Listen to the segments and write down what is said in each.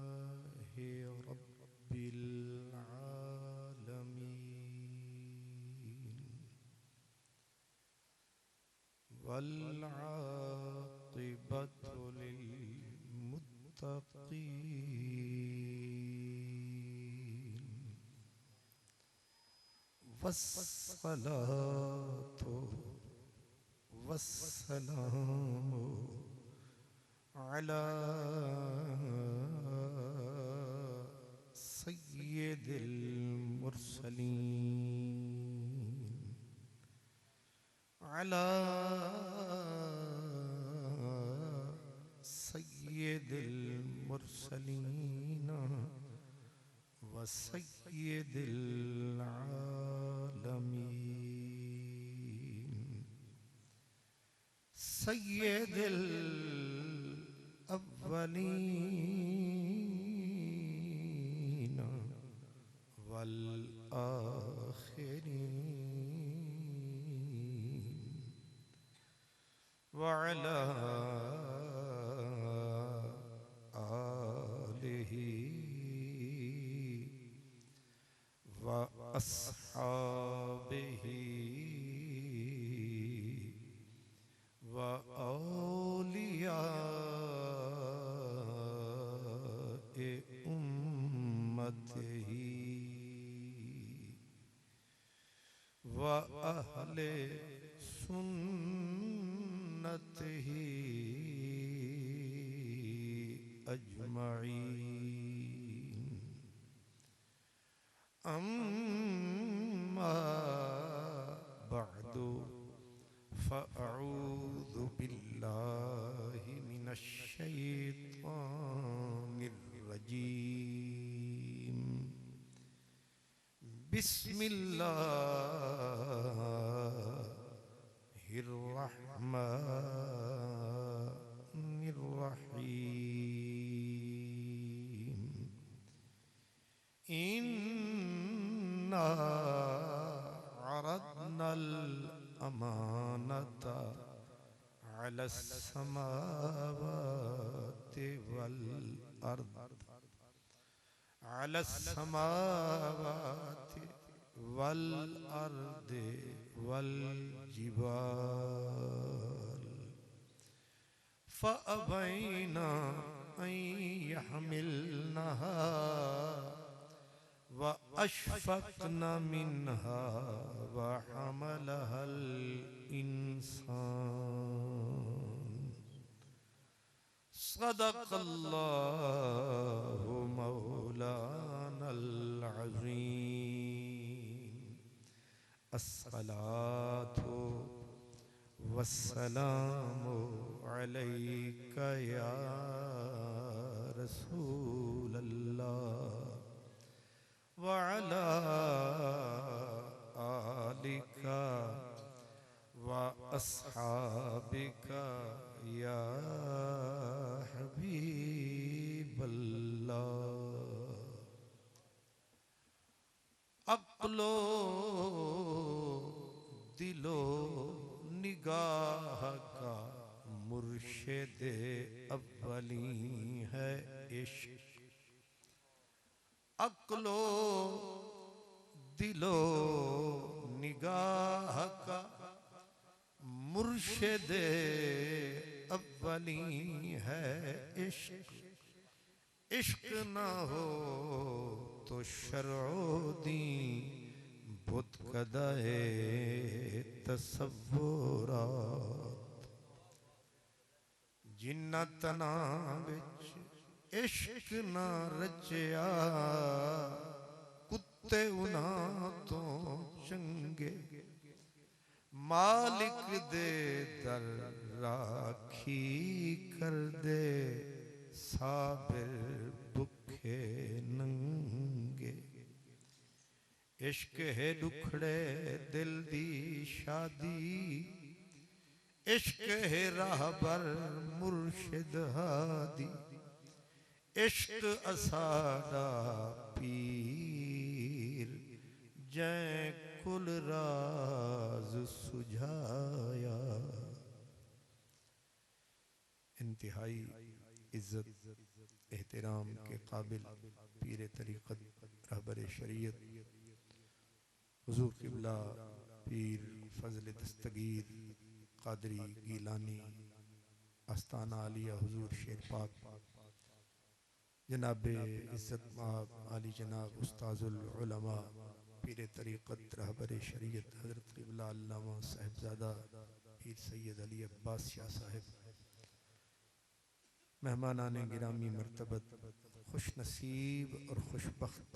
अल्हम्दुलिल्लाहि रब्बिल आलमीन वल आक़िबतु लिल मुत्तक़ीन वस्सलातु वस्सलामु अला सय्यिदिल मुरसलीन अला सय्यिदिल मुरसलीन व सय्यिदिल आलमीन सय्यिदिल अव्वलीन वल आखिरीन व अला आलिहि व अस्हाबिहि व औलियाए उम्मतिही व अहले सुन्नतिही अजमईन अम्मा बअदु फ़अऊज़ु बिल्लाहि मिनश शैतानिर रजीम बिस्मिल्लाहिर रहमानिर रहीम इन्ना अरदनल अमानता अलस समावाति वल अर्द अलस समावाति वल अर्द वल जिबाल फ़अबैना अन यहमिलनहा व अशफ़क़ना मिन्हा व हमलहल इंसान सदक़ल्लाहु मौलानल अज़ीम अस्सलातु वस्सलामु अलैका या रसूलल्लाह व अला आलिका व अस्हाबिका या हबीबल्लाह अक्लो दिलो निगाह का मुर्शिदे अव्वली है इश्क अक्लो दिलो निगाह का मुर्शिदे अव्वली है इश्क इश्क ना हो तो शर्अ-ओ-दी बुत कदाए तसव्वुरात जिन्ना तना विच इश्क ना रचिया कुत्ते उन्हां तो चंगे मालिक दे दर राखी कर दे साबिर भुखे नंगे इश्क है दुखड़े दिल दी शादी इश्क है राहबर मुर्शिद हादी इश्क असादा पीर जै कुल राज सुझाया। इंतहाई इज्जत एहतराम के काबिल पीर तरीक़त रहबर शरीयत हुजूर क़िबला पीर फजल दस्तगीर कादरी गीलानी आस्ताना आलिया हुजूर शेर पाक जनाब इज़्ज़त माब आली जनाब उस्ताजुल उलमा पीर तरीक़त रहबर शरीयत हज़रत क़िबला अल्लामा साहिबज़ादा पीर सैयद अली अब्बास शाह साहिब, मेहमानाने गिरामी मर्तबत, खुश नसीब और खुशबख्त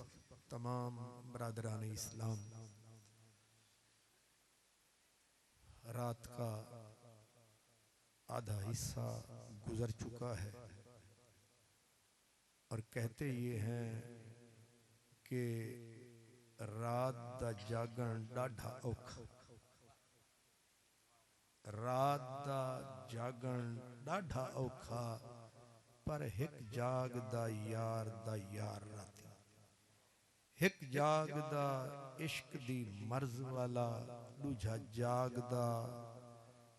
तमाम बरादरान इस्लाम, रात का आधा हिस्सा गुजर चुका है और कहते ये हैं कि रात दा जागण डाढ़ा औखा, रात दा जागण डाढ़ा औखा, पर हिक जागदा यार दा यार राती, हिक जागदा इश्क दी मर्ज वाला, दूजा जागदा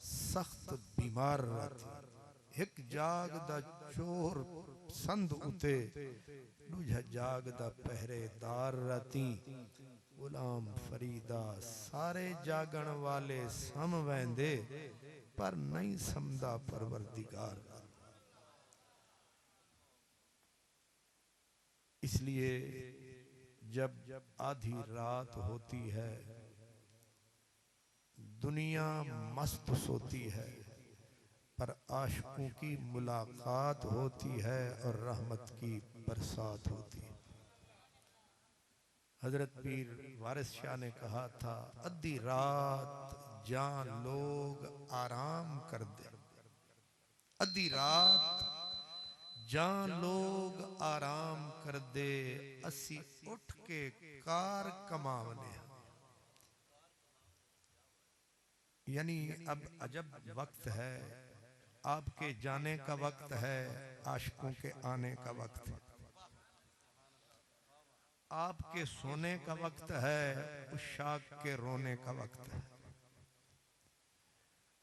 सख्त बीमार राती, हिक जागदा चोर संद उते, दूजा जागदा पहरेदार राती। गुलाम फरीदा सारे जागण वाले सम वैंदे, पर नहीं समदा परवरदिगार। इसलिए जब आधी रात होती है, दुनिया मस्त सोती है, पर आशिकों की मुलाकात होती है और रहमत की बरसात होती है। हजरत पीर वारिस शाह ने कहा था, अद्धी रात जान लोग आराम कर दे, अद्धी रात जान लोग आराम कर दे, असी उठ के कार कमावने। यानी अब अजब वक्त है, आपके जाने का वक्त है, आशिकों के आने का वक्त है, आपके सोने का वक्त है, उशाक के रोने का वक्त है,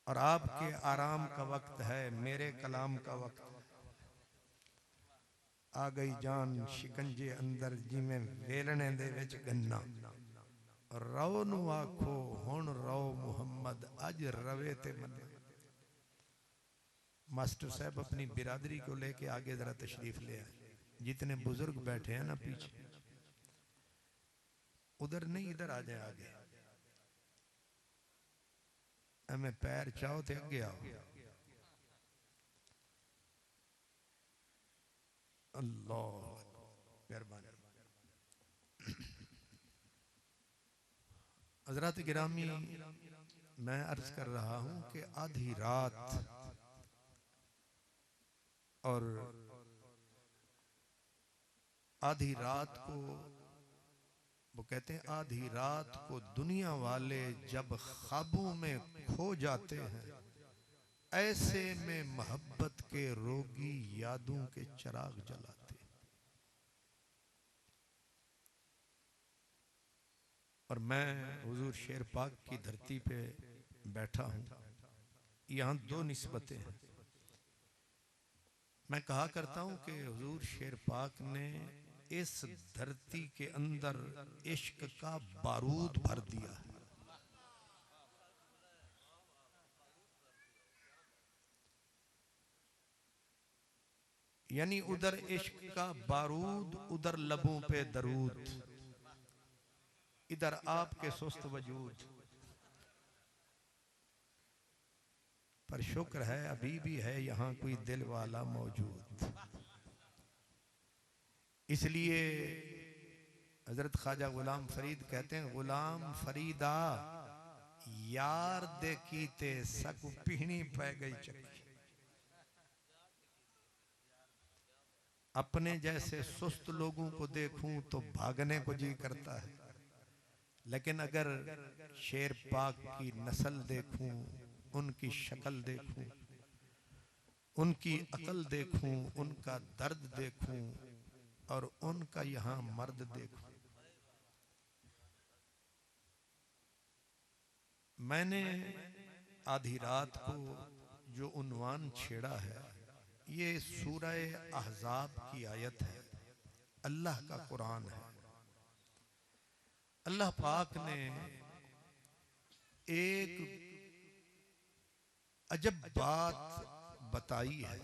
और आपके आराम का वक्त है, मेरे कलाम का वक्त। आ गई जान शिकंजे अंदर जिमें वेलने दे विच गन्ना, रो नू आखो हुण रो मुहम्मद अज रवे ते मन्ना। मास्टर साहब अपनी बिरादरी को लेके आगे जरा तशरीफ ले आए। जितने बुजुर्ग बैठे हैं ना पीछे, उधर नहीं इधर आ जाए आगे, हमें पैर चाहो तो अगे आओ। अल्लाह मेहरबानी। हजरत गिरामी, मैं अर्ज कर रहा हूं कि आधी रात, और आधी रात को वो कहते हैं, आधी रात को दुनिया वाले जब ख्वाबों में खो जाते हैं, ऐसे में मोहब्बत के रोगी यादों के चिराग जलाते। और मैं हुजूर शेर पाक की धरती पे बैठा हूं, यहाँ दो निस्बतें हैं। मैं कहा करता हूं कि हुजूर शेर पाक ने इस धरती के अंदर इश्क का बारूद भर दिया है। यानी उधर इश्क का बारूद, उधर लबों पे दरूद, इधर आपके सुस्त वजूद। पर शुक्र है अभी भी है यहाँ कोई दिल वाला मौजूद। इसलिए हजरत ख्वाजा गुलाम फरीद कहते हैं, गुलाम फरीदा यार दे कीते सकु पीनी पै गई चक्की। अपने जैसे सुस्त लोगों को देखूं तो भागने को जी करता है, लेकिन अगर शेर पाक की नस्ल देखूं, उनकी शक्ल देखूं, उनकी अकल देखूं, उनका दर्द देखूं और उनका यहाँ मर्द देखूं, मैंने आधी रात को जो उन्वान छेड़ा है, ये सूरह अहज़ाब की आयत है, अल्लाह का कुरान है। अल्लाह पाक ने एक अजब बात बताई है,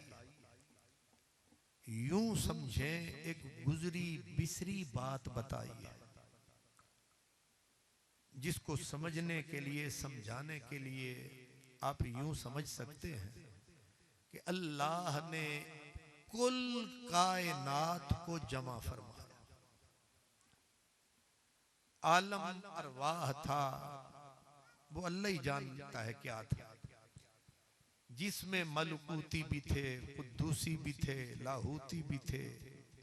यूं समझें एक गुजरी बिसरी बात बताई है, जिसको समझने के लिए, समझाने के लिए आप यूं समझ सकते हैं कि अल्लाह ने कुल कायनात को जमा फरमाया। आलम अरवाह था, वो अल्लाह ही जानता है क्या था, जिसमें मलकूती भी थे, कुद्दूसी भी थे, लाहूती भी थे,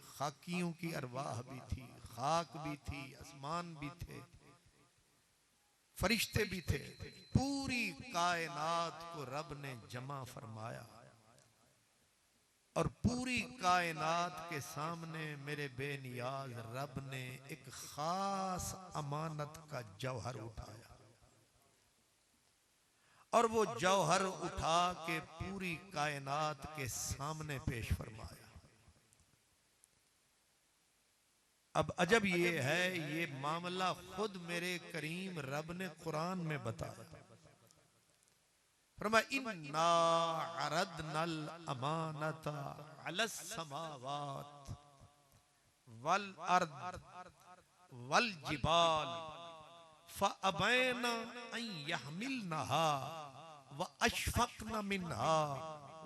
खाकियों की अरवाह भी थी, खाक भी थी, आसमान भी थे, फरिश्ते भी थे। पूरी कायनात को रब ने जमा फरमाया और पूरी कायनात के सामने मेरे बेनियाज रब ने एक खास अमानत का जौहर उठाया और वो जौहर उठा के पूरी कायनात के सामने पेश फरमाया। अब अजब ये है, ये मामला खुद मेरे करीम रब ने कुरान में बताया। फरमाया इन्ना अरदनल अमानता अलस समावात वल अर्द वल जिबाल फअबैना अन यहमिलनहा व अशफक़न मिनहा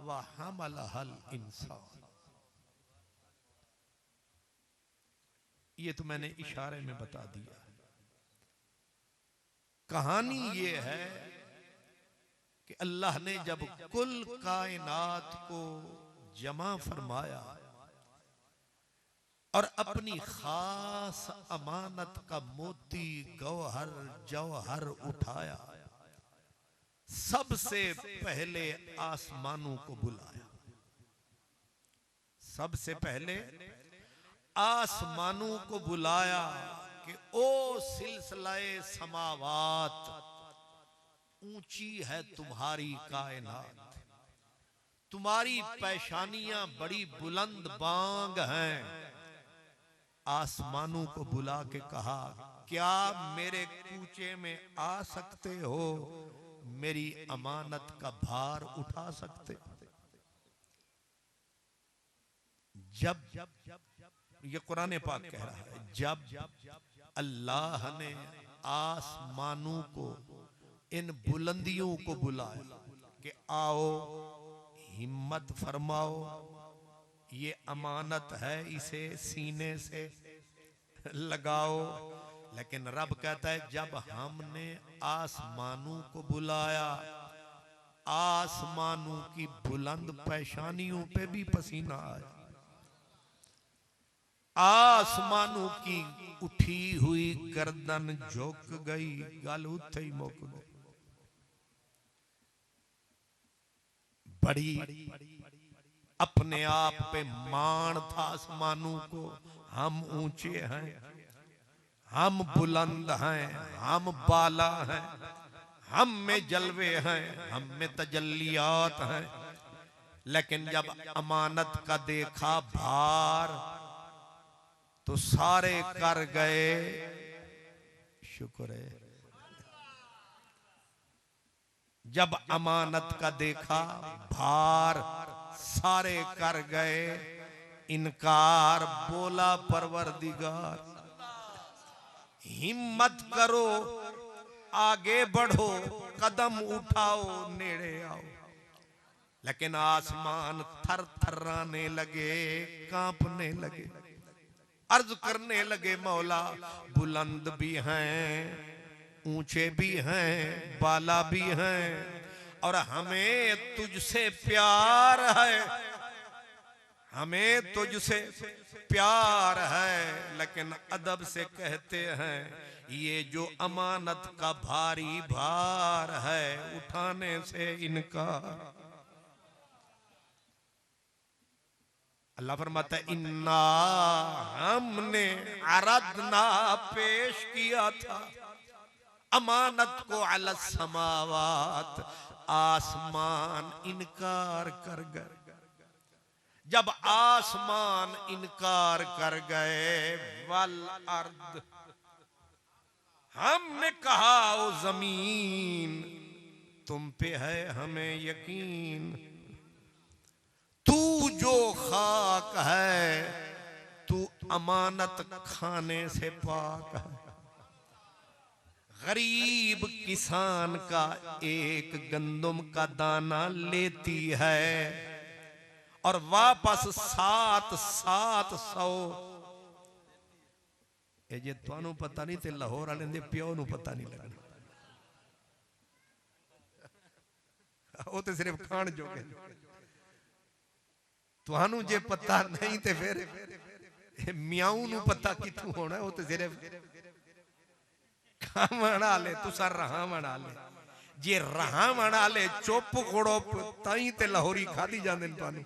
व हमलहल इंसान। ये तो मैंने इशारे में बता दिया। कहानी ये है कि अल्लाह ने जब कुल कायनात को जमा फरमाया और अपनी खास अमानत का मोती, गौहर, जौहर उठाया, सबसे पहले आसमानों को बुलाया। सबसे पहले आसमानों को बुलाया कि ओ सिलसिलाए समावात, ऊंची है तुम्हारी कायनात, तुम्हारी पेशानियां बड़ी बुलंद बांग हैं। आसमानों को बुला के कहा, क्या मेरे कूचे में आ सकते हो, मेरी अमानत का भार उठा सकते हो? जब ये कुरान पाक कह रहा है, जब अल्लाह ने आसमानों को, इन बुलंदियों को बुलाया कि आओ, हिम्मत फरमाओ, ये अमानत है, इसे सीने से लगाओ। लेकिन रब कहता है जब हमने आसमानों को बुलाया, आसमानों की बुलंद पेशानियों पे भी पसीना आया, आसमानों की उठी हुई गर्दन झुक गई, गल उथे ही मुक गई। बड़ी अपने आप पे मान था आसमानों को, हम ऊंचे हैं, हम बुलंद हैं, हम बाला हैं, हम में जलवे हैं, हम में तजल्लियात हैं। लेकिन जब अमानत का देखा भार तो सारे कर गए शुक्र है। जब अमानत का देखा भार, सारे कर गए इनकार। बोला परवरदिगार, हिम्मत करो, आगे बढ़ो, कदम उठाओ, नेड़े आओ। लेकिन आसमान थर थर्राने लगे, कांपने लगे, अर्ज करने लगे, मौला बुलंद भी हैं, ऊंचे भी हैं, बाला भी हैं, और हमें तुझसे प्यार है, हमें तुझसे प्यार है। लेकिन अदब से कहते हैं, ये जो अमानत का भारी भार है, उठाने से इनकार। अल्लाह फरमाता है इन्ना, हमने अरदना पेश किया था, अमानत को अला समावात, आसमान इनकार कर गए। जब आसमान इनकार कर गए, वल अर्द, हमने कहा ओ जमीन तुम पे है हमें यकीन, तू जो खाक है तू अमानत खाने से पाक है। गरीब किसान का एक गंदम का दाना लेती है और वापस 700 जे तुहानू पता नहीं ते लाहौर वाले दे प्यो नू पता नहीं लगना, वो तो सिर्फ खान जोगे। तुहानू जे पता नहीं ते फिर मियाऊ नू पता किथों होना, वो तो सिर्फ खावण ले, तुसा रहावण ले। जे रहावण ले चुप कोड़ो ताई ते लाहौरी खादी जांदे ने तुहानू।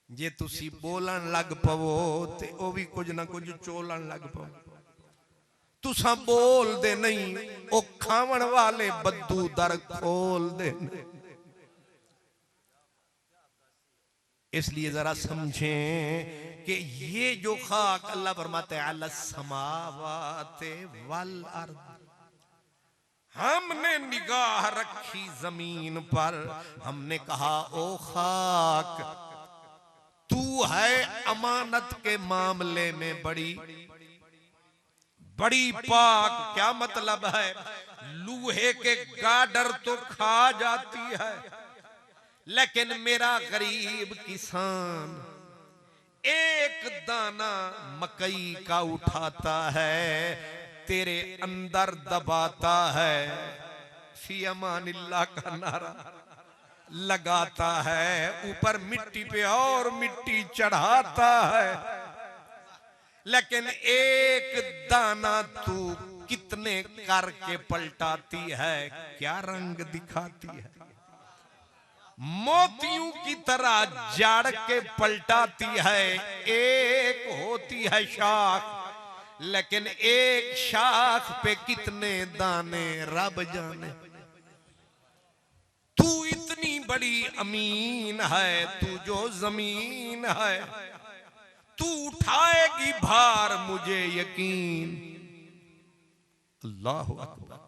जे तुसी बोलन लग पवो ते ओ भी कुछ ना कुछ चोलन लग पवो। तुसा बोल दे नहीं, ओ खावण वाले बद्दू दर खोल दे। इसलिए जरा समझें कि ये जो खाक अल्लाह फरमाते हैं अल समावाते वल अर्द, हमने निगाह रखी जमीन पर, हमने कहा ओ खाक तू है अमानत के मामले में बड़ी बड़ी पाक। क्या मतलब है? लूहे के गाडर तो खा जाती है, लेकिन मेरा गरीब किसान एक दाना मकई का उठाता है, तेरे अंदर दबाता है, फी अमानिल्लाह का नारा लगाता है, ऊपर मिट्टी पे और मिट्टी चढ़ाता है, लेकिन एक दाना तू कितने करके पलटाती है, क्या रंग दिखाती है। मोतियों की तरह जाड़ के पलटाती है। एक होती है शाख, लेकिन एक शाख पे कितने दाने रब जाने। तू इतनी बड़ी अमीन है, तू जो जमीन है, तू उठाएगी भार मुझे यकीन। अल्लाहु अकबर।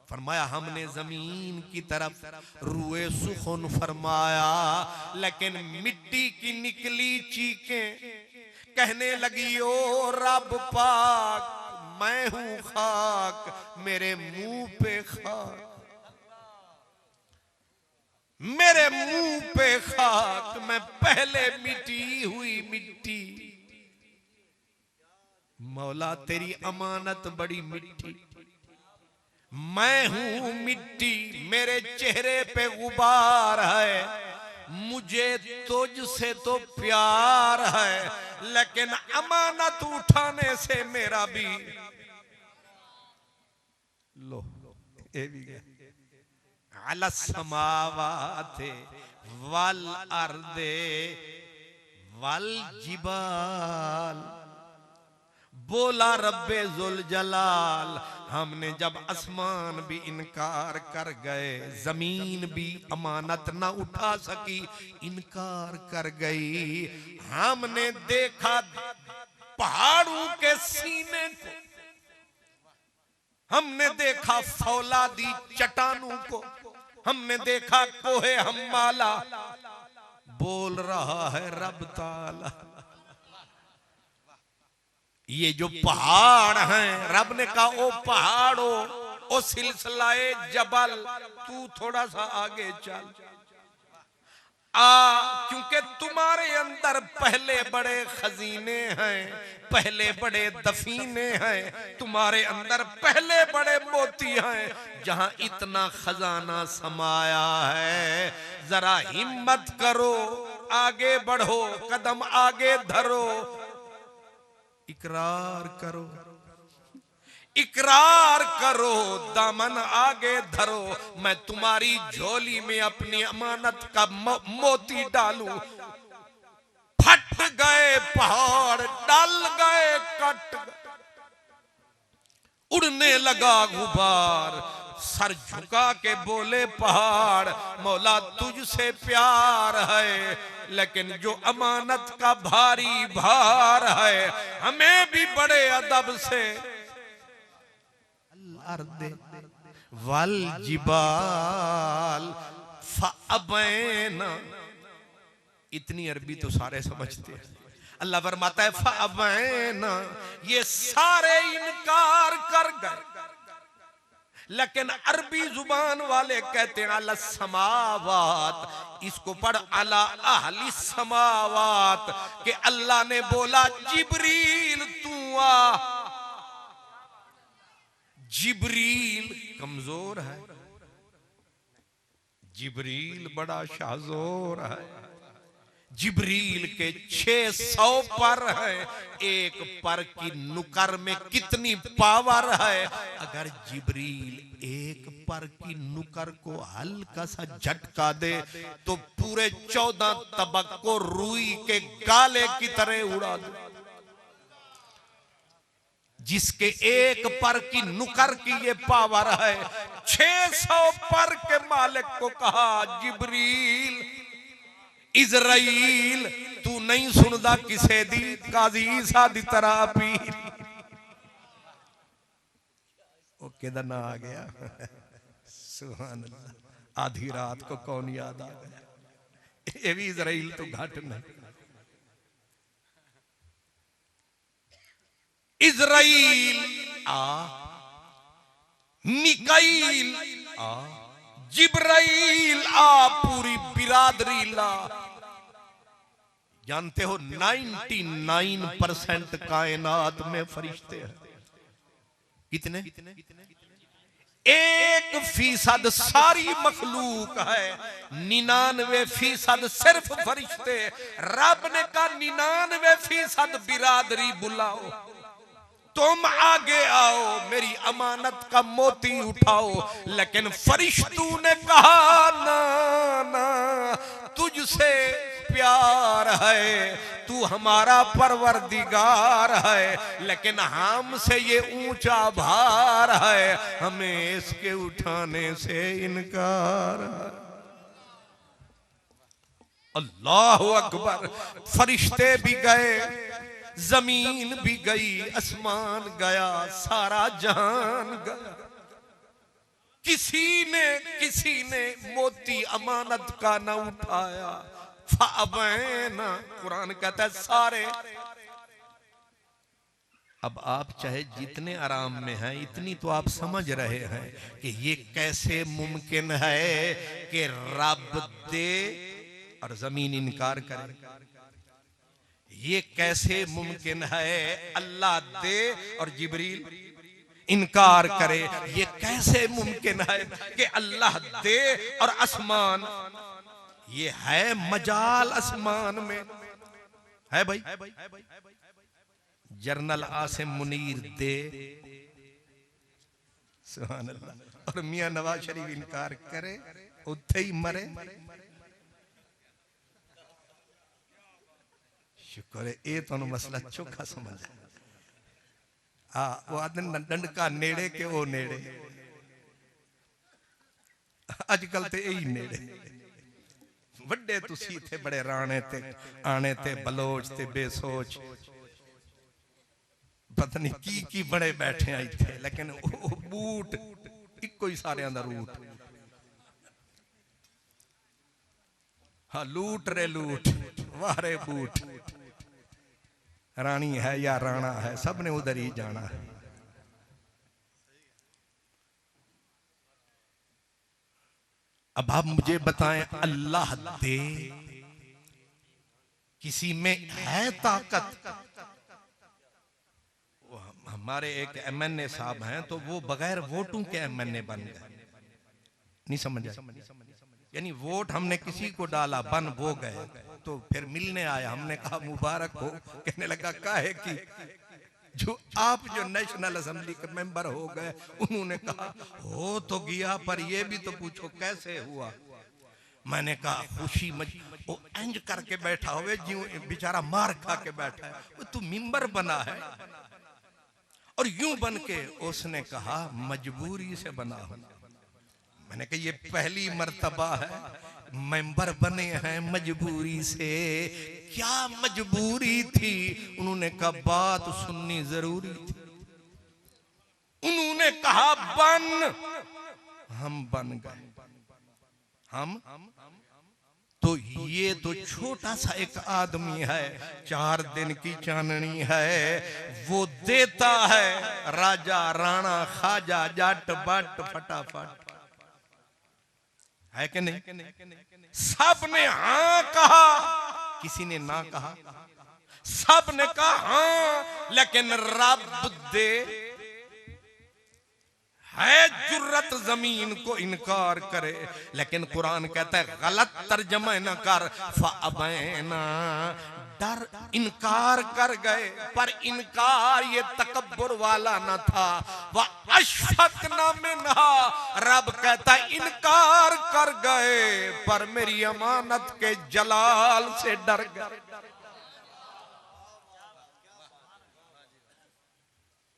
फरमाया हमने जमीन की तरफ रुए सुखन फरमाया, लेकिन मिट्टी की निकली चीखें कहने लगी ओ रब पाक मैं हूं खाक, मेरे मुंह पे खाक, मेरे मुंह पे खाक, मैं पहले मिटी हुई मिट्टी। मौला तेरी अमानत बड़ी मिट्टी, मैं हूं मिट्टी, मेरे चेहरे पे गुबार है, मुझे तुझसे तो प्यार है, लेकिन अमानत उठाने से मेरा भी लो ये भी गया। अल समावाते वल अर्दे वल जिबाल, बोला रब्बे जुल जलाल। हमने जब आसमान भी इनकार कर गए, जमीन भी अमानत ना उठा सकी, इनकार कर गई। हमने देखा पहाड़ों के सीने को, हमने देखा फौलादी चट्टानों को, हमने देखा कोहे हम्माला, बोल रहा है रब ताला। ये जो पहाड़ हैं, रब ने कहा ओ पहाड़ो, ओ सिलसिलाए जबल, तू थोड़ा सा आगे चल आ, क्योंकि तुम्हारे अंदर पहले बड़े खजीने हैं, पहले बड़े दफीने हैं, तुम्हारे अंदर पहले बड़े मोती हैं। जहां इतना खजाना समाया है, जरा हिम्मत करो, आगे बढ़ो, कदम आगे धरो, इकरार करो, इकरार करो, दामन आगे धरो, मैं तुम्हारी झोली में अपनी अमानत का मोती डालूं। फट गए पहाड़, डल गए, कट गए, उड़ने लगा गुबार। सर झुका के बोले पहाड़, मौला तुझसे प्यार है, लेकिन जो अमानत का भारी भार है, हमें भी बड़े अदब से अर्दे वल जिबाल फअबैना। इतनी अरबी तो सारे समझते हैं। अल्लाह फरमाता है फअबैना, ये सारे इनकार कर गए, लेकिन अरबी जुबान वाले कहते हैं अला समावात, इसको पढ़ अला अहली समावात, कि अल्लाह ने बोला जिब्रील तू आ। जिब्रील कमजोर है, जिब्रील बड़ा शाहजोर है। जिब्रील के 600 पर है, एक पर की नुकर में कितनी पावर है। अगर जिब्रील एक पर की नुकर को हल्का सा झटका दे तो पूरे 14 तबक को रुई के गाले की तरह उड़ा दे। जिसके एक पर की नुकर की ये पावर है, 600 पर के मालिक को कहा जिब्रील इजराइल तू नहीं सुनदा किसे दी, काजी ईसा दी तरह पीर। ओ केदा ना आ गया सुभान अल्लाह। आधी रात को कौन याद आ गया, ये भी इजराइल तो घट नहीं। इजराइल आ, मिकाईल आ, जिब्राइल आ, पूरी बिरादरी ला। जानते हो 99% कायनात में फरिश्ते हैं। कितने? 1% सारी मखलूक है, 99% सिर्फ फरिश्ते। रब ने कहा 99% बिरादरी बुलाओ, तुम आगे आओ, मेरी अमानत का मोती उठाओ। लेकिन फरिश्तों ने कहा ना ना, तुझसे प्यार है, तू हमारा परवरदिगार है, लेकिन हमसे ये ऊंचा भार है, हमें इसके उठाने से इनकार है। अल्लाहु अकबर। फरिश्ते भी गए, जमीन भी गई, आसमान गया, सारा जहान गया। किसी ने मोती अमानत का ना उठाया। फ़अबैना, कुरान कहता है सारे। अब आप चाहे जितने आराम में हैं, इतनी तो आप समझ रहे हैं कि ये कैसे मुमकिन है कि रब दे और जमीन इनकार करे। ये कैसे मुमकिन है अल्लाह दे और जिब्रील इनकार करे। ये कैसे मुमकिन है कि अल्लाह दे और आसमान, ये है मजाल आसमान में है भाई। जर्नल आसिम मुनीर दे, सुभान अल्लाह, और मियां नवाज शरीफ इनकार करे, उत्थे ही मरे। शुक्र है ये तो मसला चोखा समझ। हाँ, वो आदमी डंडका नेड़े के वो नेड़े, अजकल तो यही नेड़े। वड्डे तुसी थे बड़े राणे ते आने ते बलोच ते बेसोच, पता नहीं की बड़े बैठे आई थे, लेकिन वो बूट इको ही सारे दा रूट। हाँ, लूट रे लूट, वारे बूट। रानी है या राणा है, सब ने उधर ही जाना है। अब आप मुझे बताएं, अल्लाह दे, किसी में है ताकत? हमारे एक एमएनए साहब हैं, तो वो बगैर वोटों के एमएनए बन गए। नहीं समझ आया? यानी वोट हमने किसी को डाला, बन वो गए। तो फिर मिलने आया, हमने कहा मुबारक हो। कहने लगा काहे की, जो आप जो नेशनल असेंबली के मेंबर हो गए। उन्होंने कहा हो तो गया, पर ये भी तो पूछो कैसे हुआ। मैंने कहा खुशी वो इंज करके बैठा हुए, जो बेचारा मार खा के बैठा है, वो तू मेंबर बना है और यूं बन के उसने कहा मजबूरी से बना हूं। मैंने कहा ये पहली मर्तबा है मेंबर बने हैं मजबूरी से। क्या मजबूरी थी? उन्होंने कहा बात सुननी जरूरी थी। उन्होंने कहा बन, हम बन गए। हम तो ये तो छोटा सा एक आदमी है, 4 दिन की चांदनी है, वो देता है राजा राणा खाजा जट बट फटाफट, है कि नहीं? सबने हाँ कहा, किसी ने ना कहा। सबने कहा हाँ, लेकिन रब दे है जुर्रत जमीन को इनकार करे। लेकिन कुरान कहता है गलत तर्जमा न कर, फअबैना, डर इनकार कर गए। पर इनकार ये तकब्बुर वाला न था। वह अशफकना मिन्हा, रब कहता है इनकार कर गए पर मेरी अमानत के जलाल से डर गए।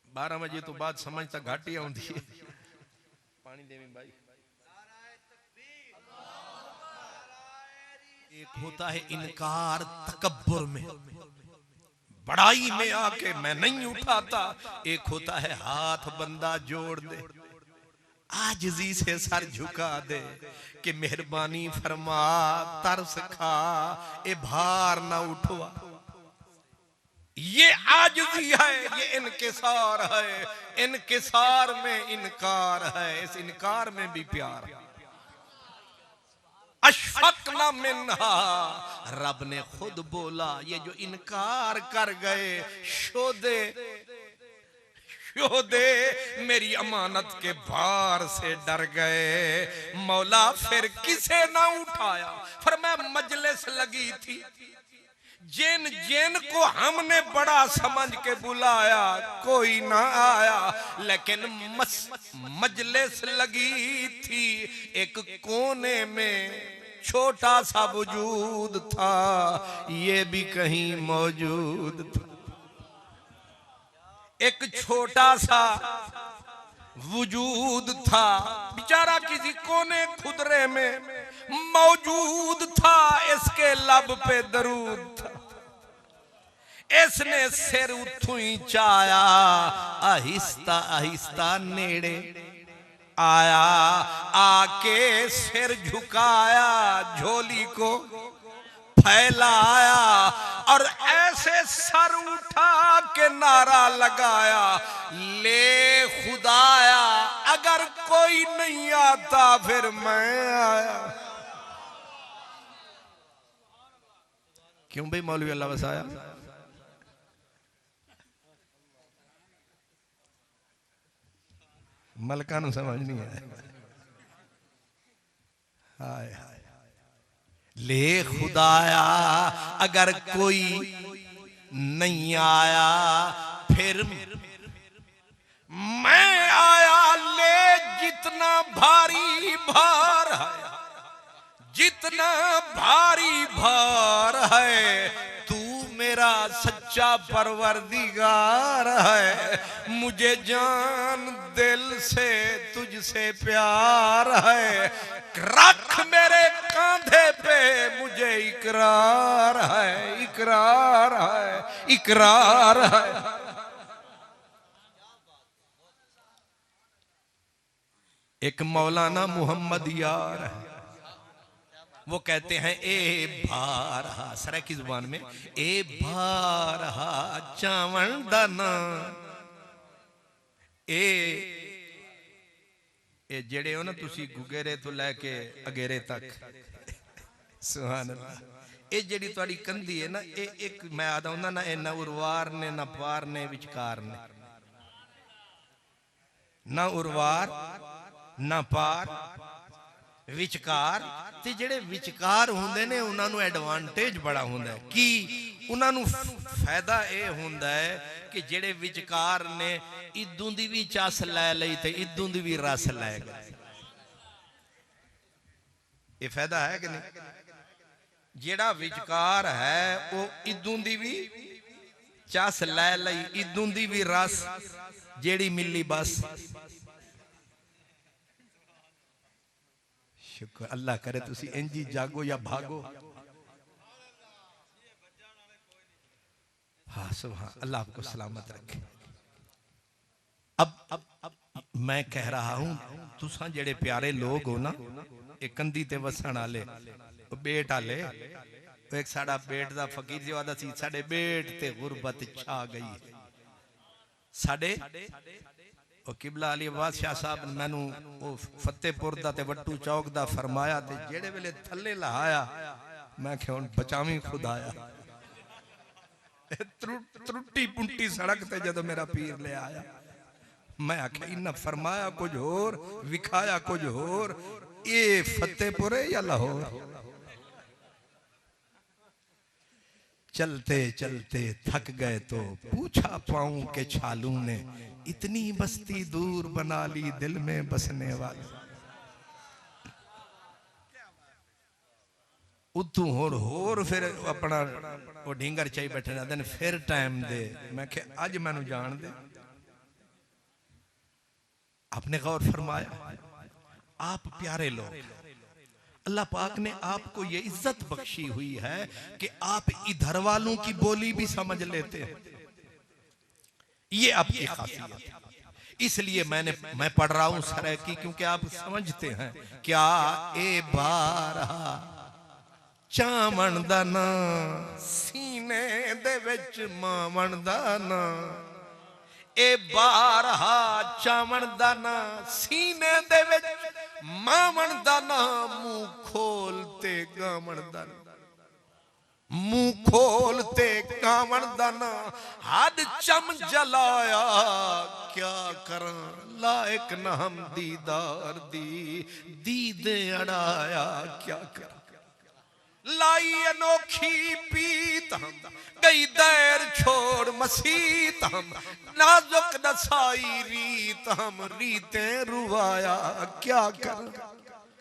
12 बजे तो बाद समझ तक घाटी आती है। पानी देवी भाई। एक होता है इनकार तकब्बुर में, बड़ाई में आके मैं नहीं उठाता। एक होता है हाथ बंदा जोड़ दे, आजिज़ी से सर झुका दे कि मेहरबानी फरमा, तरस खा, ए भार ना उठवा। ये आजिज़ी है, ये इनकिसार है। इनकिसार में इनकार है, इस इनकार में भी प्यार है। अशफकना मिन्हा, रब ने खुद बोला ये जो इनकार कर गए, शोदे मेरी अमानत के भार से डर गए। मौला फिर किसे ना उठाया। फरमाया मजलिस लगी थी, जिन जिन को हमने बड़ा समझ के बुलाया कोई ना आया, लेकिन मजलिस लगी थी। एक कोने में छोटा सा वजूद था, ये भी कहीं मौजूद था। एक छोटा सा वजूद था, बेचारा किसी कोने खुदरे में मौजूद था। इसके लब पे दरूद था। इसने सिर उठू ही चाया, आहिस्ता आहिस्ता नेड़े आया, आके सिर झुकाया, झोली को फैलाया और ऐसे सर उठा के नारा लगाया, ले खुदाया अगर कोई नहीं आता फिर मैं आया। क्यों भाई मौलवी अल्लाह बसाया? मलका नूं समझ नहीं है। हाय हाय, ले खुदाया अगर कोई नहीं आया फिर मैं आया। ले जितना भारी भार है, जितना भारी भार है, तू मेरा सच्चा परवरदिगार है। मुझे जान दिल से तुझसे प्यार है, रख मेरे कांधे पे मुझे इकरार है, इकरार है, इकरार है। एक मौलाना मोहम्मद यार है, वो कहते हैं ए भारहा, सरा की जुबान में, ए भारहा चावल दाना, ए जेड़े हो ना तुसी गुगेरे तो लैके अगेरे तक, सुभान अल्लाह, ये जेड़ी तुहाडी कंधी है ना, ये एक मैं आदा हुंदा ना, ना उर्वार ने ना पार ने विचकार ने, ना उर्वार ना पार विचकार। ते जेड़े विचकार हुंदे ने उन्हां नूं एडवांटेज बड़ा हुंदा है कि उन्हां नूं फायदा ये हुंदा है कि जेड़े विचकार ने इदों दी भी चस लै लई ते इदों दी भी रस लै गए। ये फायदा है कि नहीं? जेड़ा विचकार है वो इदों दी भी चस लै लई इदों दी भी रस जेड़ी मिली बस। शुक्र अल्लाह करे तुसी इंजी जागो या भागो। हाँ सुभान अल्लाह आपको सलामत रखे। अब मैं कह रहा हूं तुसा जेड़े प्यारे लोग हो ना, एक कंधी ते वसन आले बेट आले, एक साड़ा बेट दा फकीर जो आदा सी साडे बेट ते गुरबत छा गई। साडे ओ किबला अली बादशाह साहब मैनू ओ फतेहपुर दा ते वट्टू चौक दा फरमाया ते जेड़े वेले थल्ले लहाया मैं कि हुण बचावी खुदाया। त्रुट्टी पुंटी सड़क ते जदों मेरा पीर ले आया मैं आख्या इन्ना फरमाया कुछ होर विखाया कुछ होर, ये फतेहपुर है या लाहौर। चलते चलते थक गए तो पूछा पाऊं के छालू ने, इतनी बस्ती दूर बना ली दिल में बसने वाली। उतू होर फिर अपना वो ढींगर चाई बैठे रहते हैं फिर टाइम दे। मैं क्या अज मैनू जान दे। आपने गौर फरमाया आप प्यारे लोग, अल्लाह पाक ने आपको ये इज्जत बख्शी हुई है कि आप इधर वालों की बोली भी समझ लेते हैं। ये आपकी खासियत है। इसलिए मैं पढ़ रहा हूं सर की, क्योंकि आप समझते हैं क्या ए बारहा चावण दा ना सीने दे विच मावण दा ना, ए बारहा चावण दा ना सीने दे विच मावण दा ना, मुंह खोलते गावण दा ना, मुंह खोलते गावण दा ना, हद चम जलाया क्या करा लायक न हम दीदार दी, दीदे अड़ाया क्या करा। लाई अनोखी पीत हम गई दैर छोड़ मसीत हम, नाजुक नसाई रीत हम रीते रुवाया क्या कर।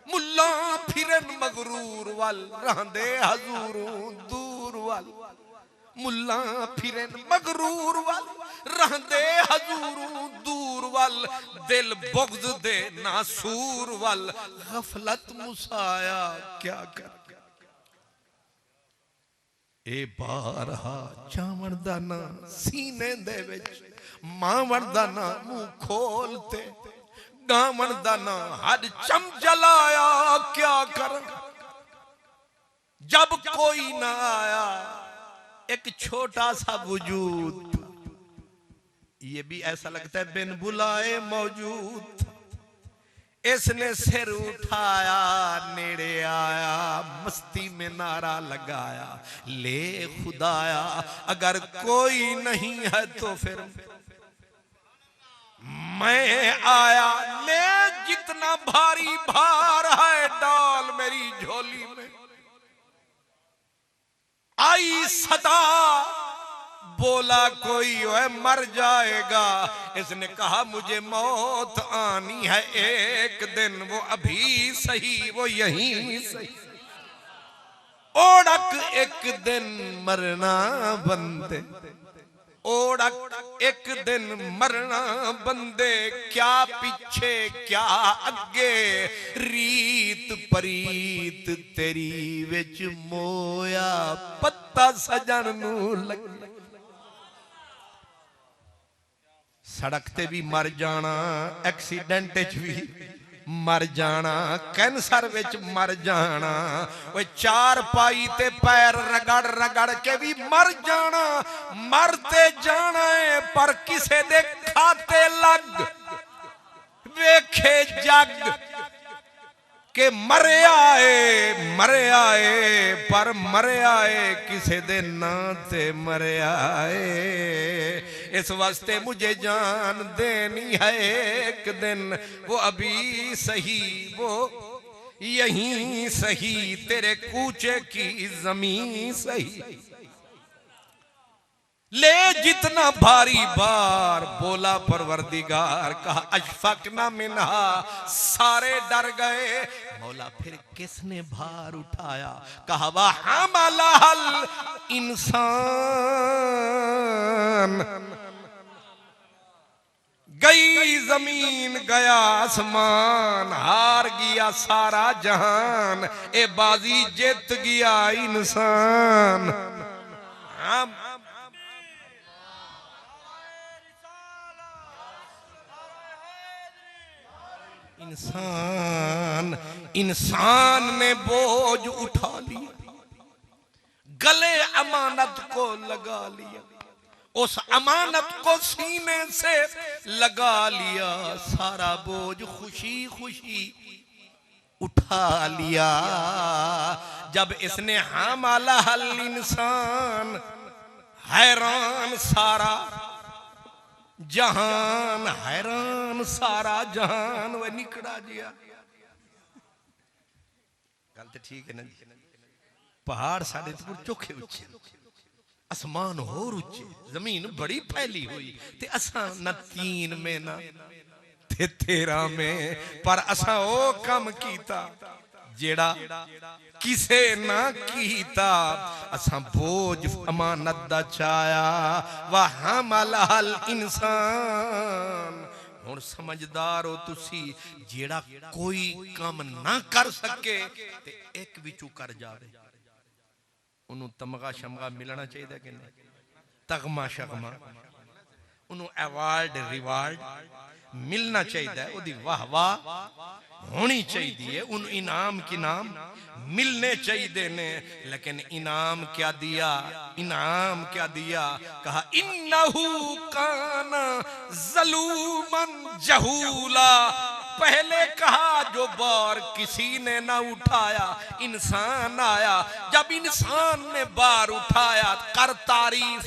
मुल्ला फिरन मगरूर वाल रहंदे हजूरों दूर वाल, मुल्ला फिरन मगरूर वाल रहंदे हजूरों दूर वाल, दिल बुग़्ज़ दे नासूर वाल गफलत मुसाया क्या कर। ए बारहा चावण दा ना सीने दे विच मावण दा ना, मुंह खोलते गावण दा ना, हद चम जलाया क्या कर। जब कोई ना आया एक छोटा सा वजूद, ये भी ऐसा लगता है बिन बुलाए मौजूद, इसने सिर उठाया नेड़े आया मस्ती में नारा लगाया, ले खुदाया अगर कोई नहीं है तो फिर मैं आया। ले जितना भारी भार है डाल मेरी झोली में, आई सदा बोला कोई वह मर जाएगा। इसने कहा मुझे मौत आनी है एक दिन, वो अभी सही वो यहीं सही, ओढ़क एक दिन मरना बंदे, ओढ़क एक दिन मरना बंदे, क्या पीछे क्या अगे रीत परीत तेरी विच मोया पत्ता सजन नू लग। सड़क ते भी मर जाना, एक्सीडेंट भी मर जाना, कैंसर विच मर जाना, वो चार पाई ते पैर रगड़ रगड़ के भी मर जाना। मरते जाना है पर किसे दे खाते लग, वेखे जग के मरे आए पर मरे आए किसे दे ना ते मरे आए। इस वास्ते मुझे जान देनी है एक दिन, वो अभी सही वो यहीं सही, तेरे कूचे की जमीन सही। ले जितना भारी बार, बोला परवरदिगार, कहा अशफकना मिनहा, सारे डर गए। मौला फिर किसने भार उठाया? कहा वह हमलहल इंसान। गई जमीन गया आसमान, हार गया सारा जहान, ए बाजी जीत गया इंसान। इंसान ने बोझ उठा लिया, गले अमानत को लगा लिया, उस अमानत को सीने से लगा लिया, सारा बोझ खुशी खुशी उठा लिया। जब इसने हमलहल इंसान, हैरान सारा जहान, हैरान सारा जहान, वह निकड़ा गया। गल तो ठीक है ना? पहाड़ साढ़े चोखे उच्चे, आसमान होर उच्चे, जमीन बड़ी फैली हुई, ते असा न 3 में ना ते 13 में, पर असा ओ कम कीता जेड़ा किसे ना कीता। असा बोझ अमानत दा चाया, वह हमलहल इंसान। हुण समझदार हो तुसी, जेड़ा कोई काम ना कर सके ते एक विचू कर जावे, उन्होंने तमगा शमगा मिलना चाहिए कि नहीं? तगमा शगमा, उन्होंने अवार्ड रिवार्ड मिलना चाहिए, उदी वाह वाह होनी चाहिए, उन इनाम की नाम मिलने चाहिए ने। लेकिन इनाम क्या दिया? इनाम क्या दिया? कहा इन्नहु काना ज़लूमन जहूला। पहले कहा जो बार किसी ने ना उठाया, इंसान आया, जब इंसान ने बार उठाया, कर तारीफ,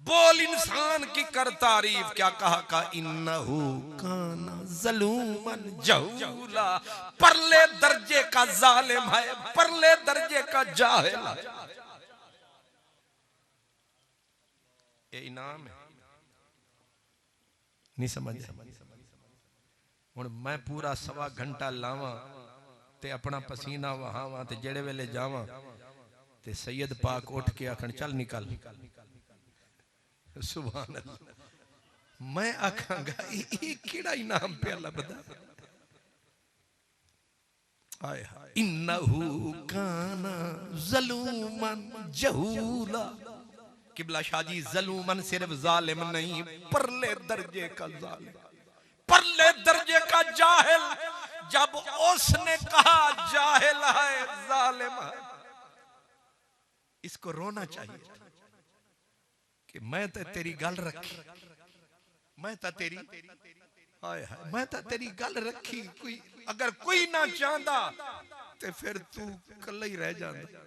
बोल इंसान की कर तारीफ। क्या कहा? का इन्नहु काना ज़लूमन जहूला, परले दर्जे का जालिम है, परले दर्जे का जाहिल है। ये इनाम है, नहीं समझ? हुण मैं पूरा 1.25 घंटा लावां ते अपना पसीना वहावां ते जेड़े वेले जावां ते सैयद पाक उठ के आखन चल निकल, सुभान अल्लाह। मैं आखांगा ये केड़ा इनाम पे लभदा? हाय हाय, इन्नहु काना ज़लूमन जहूला। किबला शाजी, ज़लूमन सिर्फ जालिम नहीं, परले दर्जे का जालिम, परले दर्जे का जाहिल। जब उसने कहा जाहिल है, जालिम है, इसको रोना चाहिए कि मैं तो तेरी गल रखी, मैं तो तेरी, हाय हाय, मैं तो तेरी गल रखी। कोई अगर कोई ना चाहता तो फिर तू कल्ला ही रह जाता।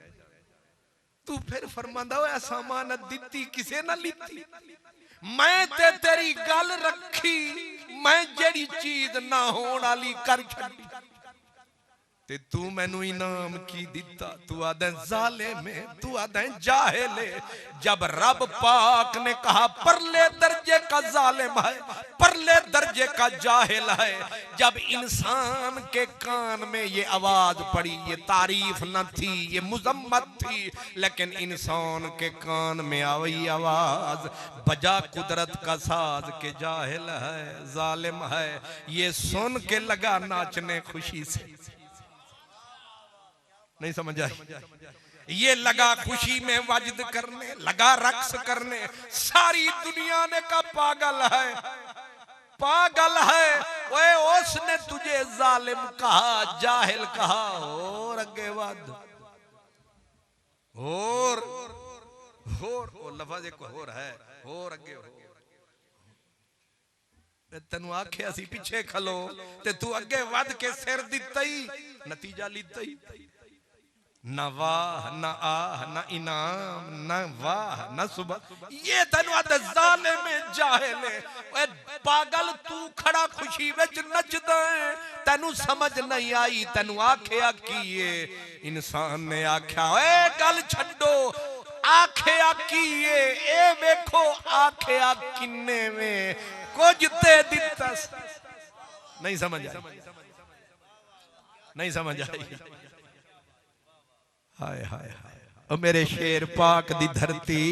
तू फिर फरमांदा होया समानत दिती किसे ना लीती, मैं ते तेरी गल रखी, मैं जेड़ी चीज ना होने वाली कर छड्डी, ते तू मैनू इनाम की दिता? तू आदे जालिम है, तू आदे जाहिल है। जब रब पाक ने कहा परले दर्जे का जालिम है, परले दर्जे का जाहिल है, जब इंसान के कान में ये आवाज पड़ी, ये तारीफ न थी, ये मुजम्मत थी, लेकिन इंसान के कान में आई आवाज, बजा कुदरत का साज के जाहिल है, जालिम है, ये सुन के लगा नाचने खुशी से। नहीं समझ आई? ये लगा खुशी में वजद करने, लगा रक्स करने। सारी दुनिया ने कहा पागल है, पागल है। ओए उसने तुझे जालिम कहा, जाहिल कहा, और अगे वध, और लफज एक और है, और अगे हो। तेनू आखे असी पिछे खलो ते तू अगे वध के सिर दिता ही, नतीजा लीता ही। न वाह न आह न इनाम, न वाह न सुबह। ये तेनू आते जालिम जाहिल है। पागल तू खड़ा खुशी विच नचदा है, तेनू समझ नहीं आई। तेनू आख्या की इंसान ने आख्या, ओए गल छड्डो, आखिया किए ए वेखो आखिया किन्ने में कुछ ते दिता नहीं समझ आई नहीं समझ आई हाय हाय हाय ओ मेरे शेर पाक दी धरती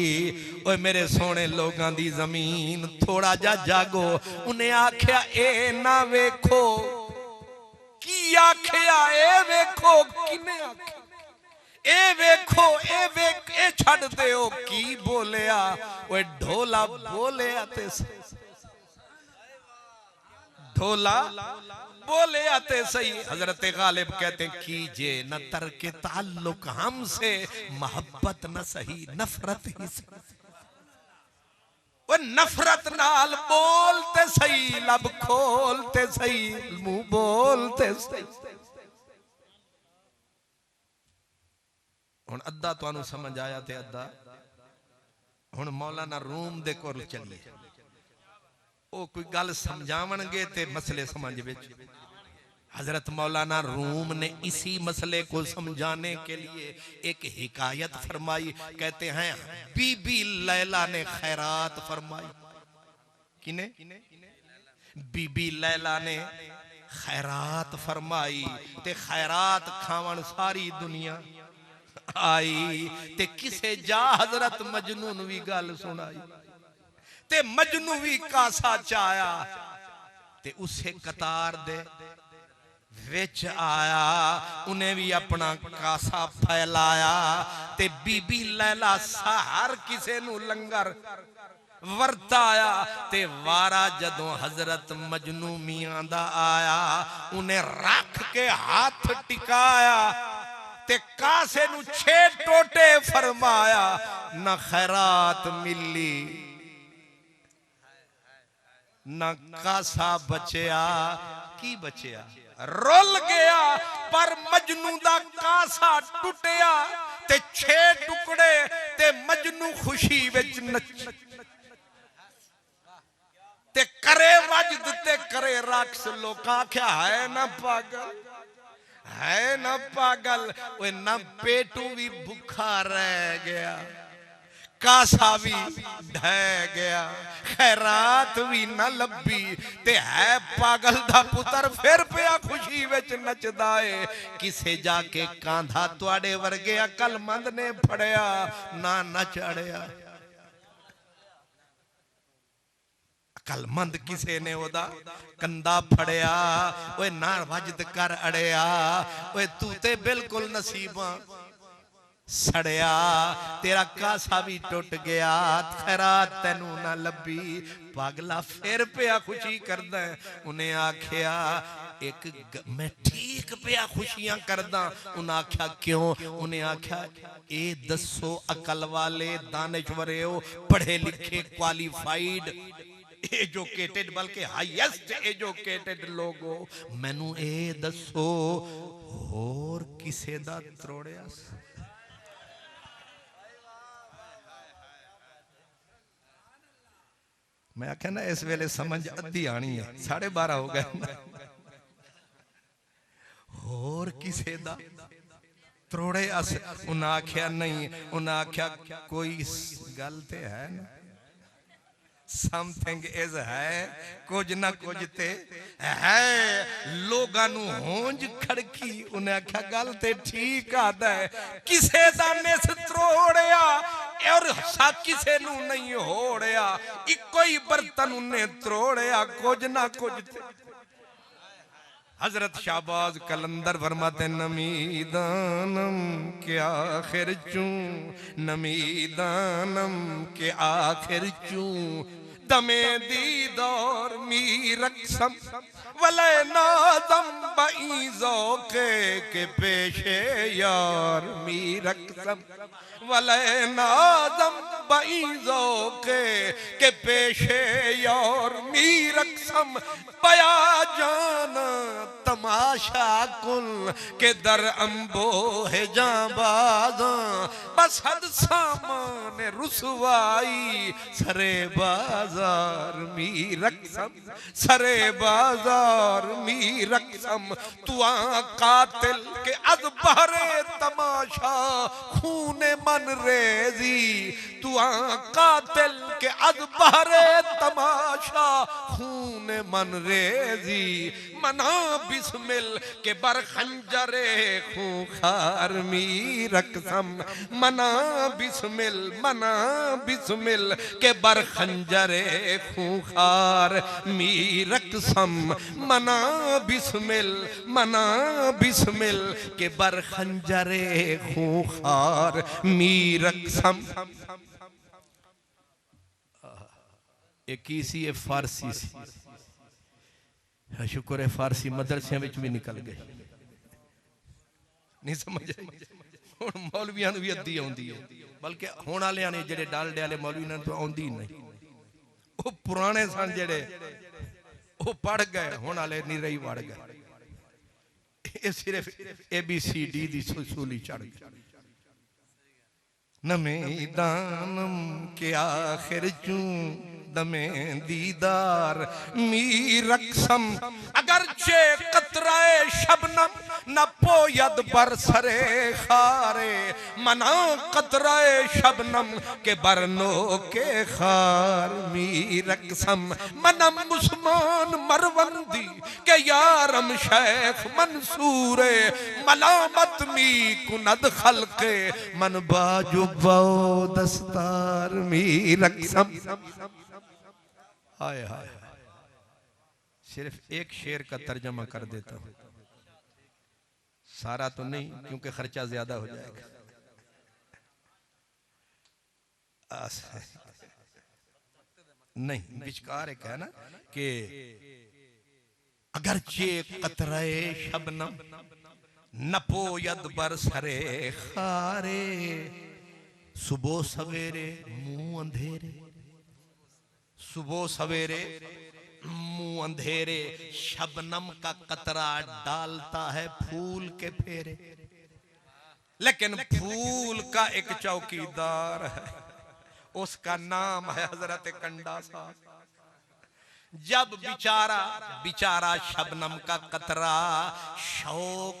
ओ मेरे सोने लोगां दी जमीन थोड़ा जा जागो उन्हें आखिया ए ना वेखो की आखिया ए वेखो किने आखिया ए वेखो ए छड़ दे ओ की बोलिया ओए ढोला बोलिया ते ढोला बोले आते सही। हजरत गालिब कहते हैं कीजिए न तरके ताल्लुक हमसे मोहब्बत न सही नफरत ही सही। वो नफरत नाल बोलते सही लब खोलते सही मुंह बोलते सही। हुण अद्धा तुहानू समझ आया ते अद्धा हुण मौलाना रूम दे कोल चलिए ओ कोई गल समझावणगे ते मसले समझ विच। हजरत मौलाना रूम ने इसी मसले को समझाने के लिए एक हिकायत फरमाई। कहते हैं बीबी लैला ने खैरात फरमाई। किने? बीबी लैला ने खैरात फरमाई ते खैरात खावन सारी दुनिया आई ते किसे जा हजरत मजनून भी गल सुनाई ते मजनू भी कासा चाया ते उसे कतार दे विच आया उन्हें भी अपना कासा फैलाया ते बीबी लैला हर किसे नू लंगर वरताया ते वारा जदों हजरत मजनू मियां दा आया उन्हें रख के हाथ टिकाया ते कासे नू 6 टोटे फरमाया ना खैरात मिली ना कासा बचया। की बचया? रुल गया पर मजनू दा कासा टुटिया ते 6 टुकड़े ते मजनू खुशी विच नच ते करे वजद ते करे रक्स। लोग आख्या है ना पागल है ना पागल। ओए ना पेटू भी भूखा रह गया कासा भी ढह गया खैरात भी न लभी ते है पागल दा पुत्र फिर पिया खुशी विच नचदा है। किसे जाके कांधा तुआडे वर्गे अकलमंद ने फड़िया ना नचड़िया। अकलमंद किसे ने ओदा कंधा फड़िया ओए ना वजद कर अड़िया। ओए तू ते बिल्कुल नसीबा सड़िया तेरा कासा भी टुट गया खैरात तेनू ना लभी। पागला फिर पिया खुशी करदा। उन्हें आख्या एक मैं ठीक पिया खुशियां करदा। उन्हें आख्या क्यों? उन्हें आख्या ए दसो अकल वाले दानिशवरे हो पढ़े लिखे क्वालिफाइड एजुकेटेड बल्कि हाईएस्ट एजुकेटेड लोग हो मैनू ए दसो होर किसे दा त्रोड़िया? मैं आख्या ना इस वेले समझ अद्धी आनी है 12:30 हो गए। होर किसे दा त्रोड़े अस? उन्हें आख्या नहीं। उन्हें आख्या कोई गल ते है ना समथिंग इज है कुछ ना कुछ ते है। लोगां नू होंज खड़की। उन्हें आख्या गल ते ठीक आदा है किसे दा निस त्रोड़िया और सा किसे नू नहीं होड़िया। इको ही बर्तन उन्हें त्रोड़िया कुछ ना कुछ ते। हजरत शाहबाज कलंदर फरमाते नमीदानम के आखिर चूं नमीदानम के आखिर चूं दमे दीदार मी रक्सम वले नादम बईज़ो के पेशे यार मी रक्सम वले नादम बईज़ो के पेशे यार मी रक्सम बया जाना तमाशा कुन के दर अम्बो है जाबाजा बस हद सामान रुसवाई सरे बाजार मी रक्सम सरे बाजार मी रक्सम तुआ कातिल के अज़बहरे तमाशा खूने मन रेजी तुआ कातिल के अज़बहरे तमाशा खूने मन रेजी मना बिस्मिल के बर खंजरे खूंखार मी रक्सम मना बिस्मिल के बर खंजरे खूंखार मी रक्सम मना बिस्मिल के बर खंजरे खूंखार मी रक्सम। एक सी फारसी सी शुक्र है फारसी मदरसे में भी निकल गए नहीं समझ आई हुण मौलवियां भी अद्धी आउंदी है बल्कि हुण वालियां ने जेडे डालडे वाले मौलवी ने तो आउंदी ही नहीं वो पुराने सन जेडे वो पढ़ गए हुण वाले निरई वड़ गए ये सिर्फ ABCD दी सूली चढ़ गई न मैदानम के आखिर चूं दमे दीदार मी रक्सम अगर चे कतराए शबनम न पोयद बरसरे खारे मना कतराए शबनम के बरनो के खार मी रक्सम मनम उस्मान मरवंदी के यारम शेख मंसूरे मलामत मी कुनद खलके मन बाजु बाओ दस्तार मी रक्सम। हाय हाय सिर्फ एक शेर का तर्जमा कर देता हूं सारा तो नहीं क्योंकि खर्चा ज्यादा हो जाएगा। नहीं विचकार एक है ना कि अगर चे कतरे शबनम नपो यद बरसरे खारे सुबह सवेरे मुंह अंधेरे सुबह सवेरे मुंह अंधेरे शबनम का कतरा डालता है फूल के फेरे लेकिन फूल का एक चौकीदार है उसका नाम है हजरत कंडा साहब। जब बिचारा शबनम का कतरा शौक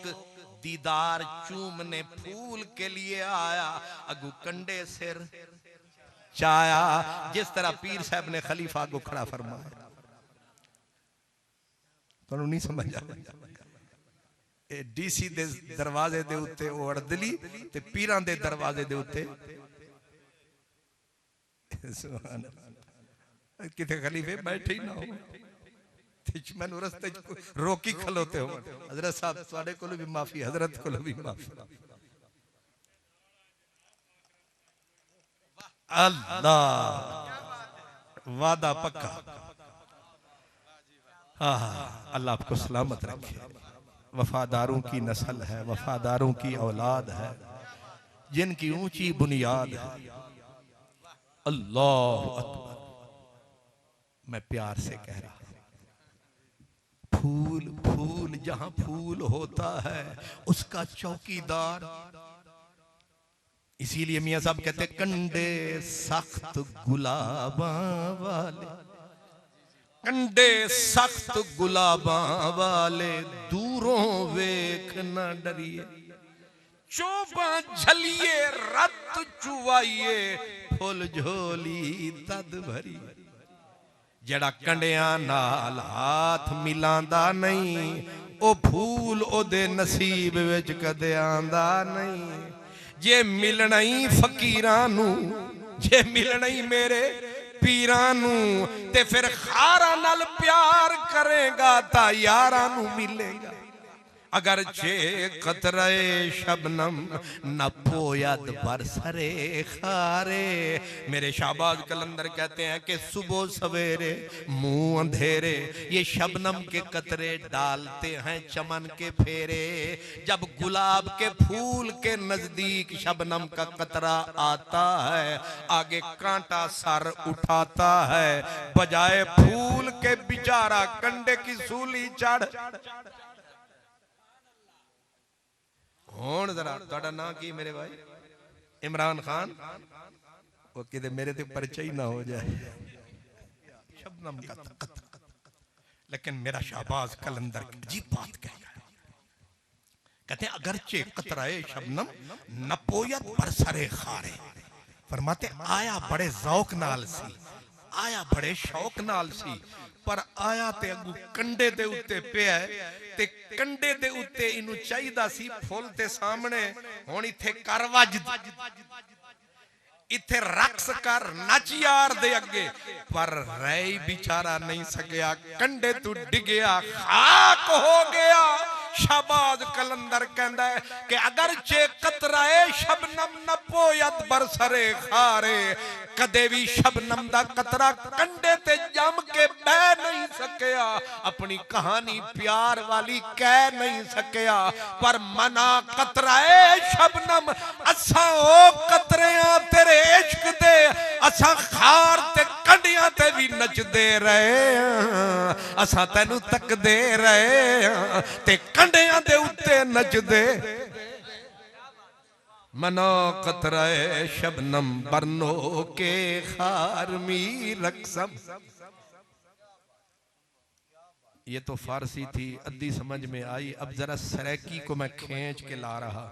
दीदार चूमने फूल के लिए आया अगू कंडे सिर चाया जिस तरह पीर साहब ने खलीफा को खड़ा फरमाया तो नहीं समझ आया DC दे दरवाजे दे उत्ते अड़दली ते पीरां दे दरवाजे दे उत्ते किथे खलीफे बैठे ही ना हो मैनू रस्ते रोकी खलोते हो हजरत साहब तुहाडे कोल भी माफी हजरत कोल भी माफी अल्लाह वादा पक्का अल्लाह आपको सलामत रखे वफादारों की नस्ल है वफादारों की औलाद है जिनकी ऊंची बुनियाद है। अल्लाह अकबर मैं प्यार से कह रहा फूल फूल जहां फूल होता है उसका चौकीदार इसीलिए मियां साहब कहते कंडे सख्त गुलाबा वाले कंडे सख्त गुलाबा वाले दूरों वेख न डरिए चोबा झलिए रत चुवाइए फुल झोली तद भरी जड़ा कंडिया नाल हाथ मिलांदा नहीं ओ फूल ओदे नसीब विच कदे आंदा नहीं। जे मिलना ही फकीरां नू जे मिलना ही मेरे पीरां नू ते फिर खारा नाल प्यार करेगा ता यारां नू मिलेगा। अगर चे कतरे शबनम न पोयद बरसरे खारे मेरे शाहबाज कलंदर कहते हैं कि सुबह सवेरे मुंह अंधेरे ये शबनम के कतरे डालते हैं चमन के फेरे। जब गुलाब के फूल के नजदीक शबनम का कतरा आता है आगे कांटा सर उठाता है बजाय फूल के बेचारा कंडे की सूली चढ़ हुण जरा तुहाडा नाम की मेरे भाई? इमरान खान। वो किते मेरे ते परिचय ही ना हो जाए। शबनम का कतरा, लेकिन मेरा शाहबाज कलंदर अजीब बात कहेगा, कहते हैं अगरचे कतराए शबनम नपोयत बरसरे खारे। फरमाते आया बड़े जौक नाल सी, आया बड़े शौक नाल सी, पर आया ते अगू कंडे दे उत्ते पिया ते कंडे दे उत्ते इनू चाहिदा सी फुल ते सामने, हुण इथे कर वजद, इथे रक्स कर नच यार दे अगे, पर रही बेचारा नहीं सकिया, कंडे तू डिगया खाक हो गया। शाहबाज कलंदर कहंदा है कि अगर चे कतराए शबनम न पोयत बरसरे खारे, कदे भी शबनम दा कतरा कंडे ते जम के बह नहीं सकिया, अपनी कहानी प्यार वाली कह नहीं सकिया, पर मना कतराए शबनम असा ओ कतरियां तेरे इश्क दे, असा खार ते कंडियां ते भी नचदे रहे, असा तेनू तकदे रहे ते कंडियां दे उत्ते नचदे। मनो कतराए शबनम बरनो के खार मी रक्सम। ये तो फारसी थी, अद्धी समझ में आई। अब जरा सराकी को मैं खींच के ला रहा।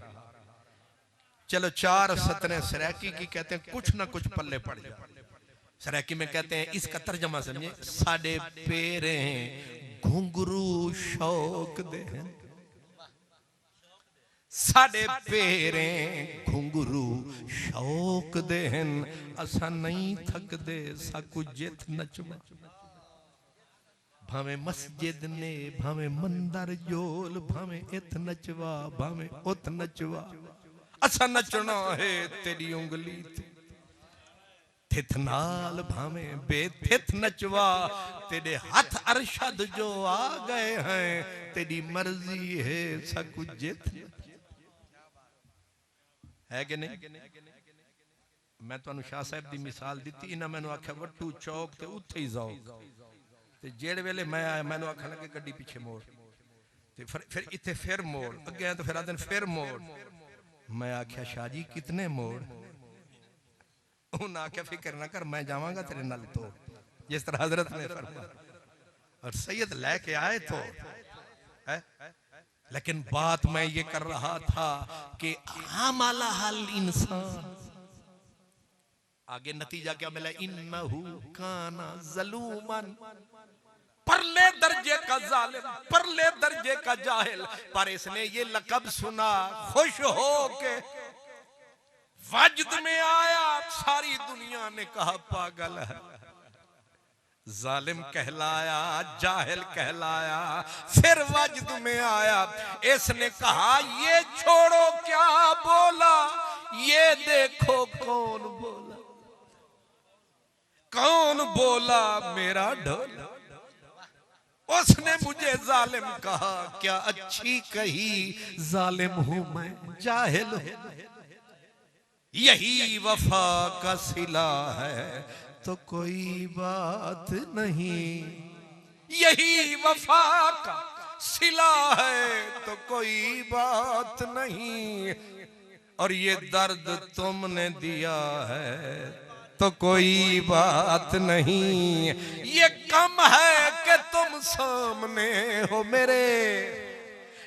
चलो चार सतरें सराकी की कहते हैं, कुछ ना कुछ पल्ले पड़ जाए। सराकी में कहते हैं, इसका तर्जमा समझे, साडे पेरे घुंघरू शौक दे, साडे पेरे घुंघरू शौक दे, असा नहीं थकदे साकू जित नचवा। भावे मस्जिद ने, भावे मंदर जोल, भावे इत नचवा, भावे उत नचवा, असा नचना है तेरी उंगली थिथ नाल, भावे बेथिथ नचवा, तेरे हाथ अरशद जो आ गए हैं, तेरी मर्जी है सकु जित है कि नहीं। मैं तुहानू शाह साहब दी मिसाल दी, इन्हां मैनू आख्या वट्टू चौक ते उत्थे ही जाओ, ते जेड़े वेले मैं आया मैनू आखन लगे गड्डी पीछे मोड़, ते फिर इत्थे फिर मोड़, अगे तो फिर आदन फिर मोड़। मैं आख्या शाह जी कितने मोड़? उन्हें आख्या फिक्र ना कर, मैं जावांगा तेरे नाल तो, जिस तरह हजरत ने फरमाया। और सैयद लेके आए तो है? लेकिन बात मैं ये कर रहा था कि आमाला हल इंसान, आगे नतीजा क्या मिला, इन्नहु काना ज़लूमन, परले दर्जे का जालिम, परले दर्जे का जाहिल। पर इसने ये लकब सुना, खुश हो के वजद में आया, सारी दुनिया ने कहा पागल है, जालिम कहलाया, जाहिल कहलाया, फिर वजद में आया। इसने कहा ये छोड़ो क्या बोला, ये देखो कौन बोला, कौन बोला मेरा ढोला। उसने मुझे जालिम कहा, क्या अच्छी कही, जालिम हूं मैं, जाहिल हूं। यही वफा का सिला है तो कोई बात नहीं, यही वफा का सिला है तो कोई बात नहीं, और ये दर्द तुमने दिया है तो कोई बात नहीं, ये कम है कि तुम सामने हो मेरे,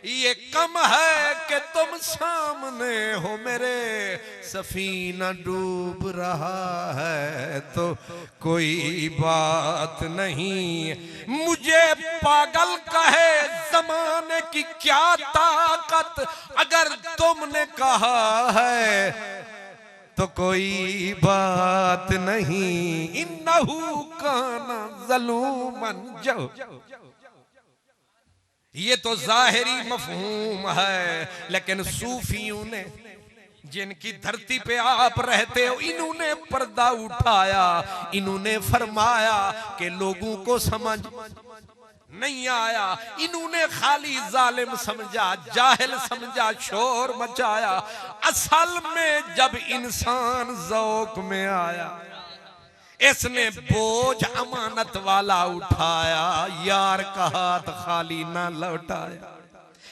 ये कम है कि तुम सामने हो मेरे, सफीना डूब रहा है तो कोई बात नहीं, मुझे पागल कहे जमाने की क्या ताकत, अगर तुमने कहा है तो कोई बात नहीं, इन्नहु काना ज़लूमन। जो ये तो जाहिरी मफहूम है, लेकिन सूफियों ने, जिनकी धरती पे आप रहते हो, इन्होंने पर्दा उठाया, इन्होंने फरमाया कि लोगों को समझ नहीं आया, इन्होंने खाली जालिम समझा, जाहिल समझा, शोर मचाया। असल में जब इंसान ज़ौक़ में आया, इसने बोझ अमानत वाला उठाया, यार का हाथ खाली ना लौटाया।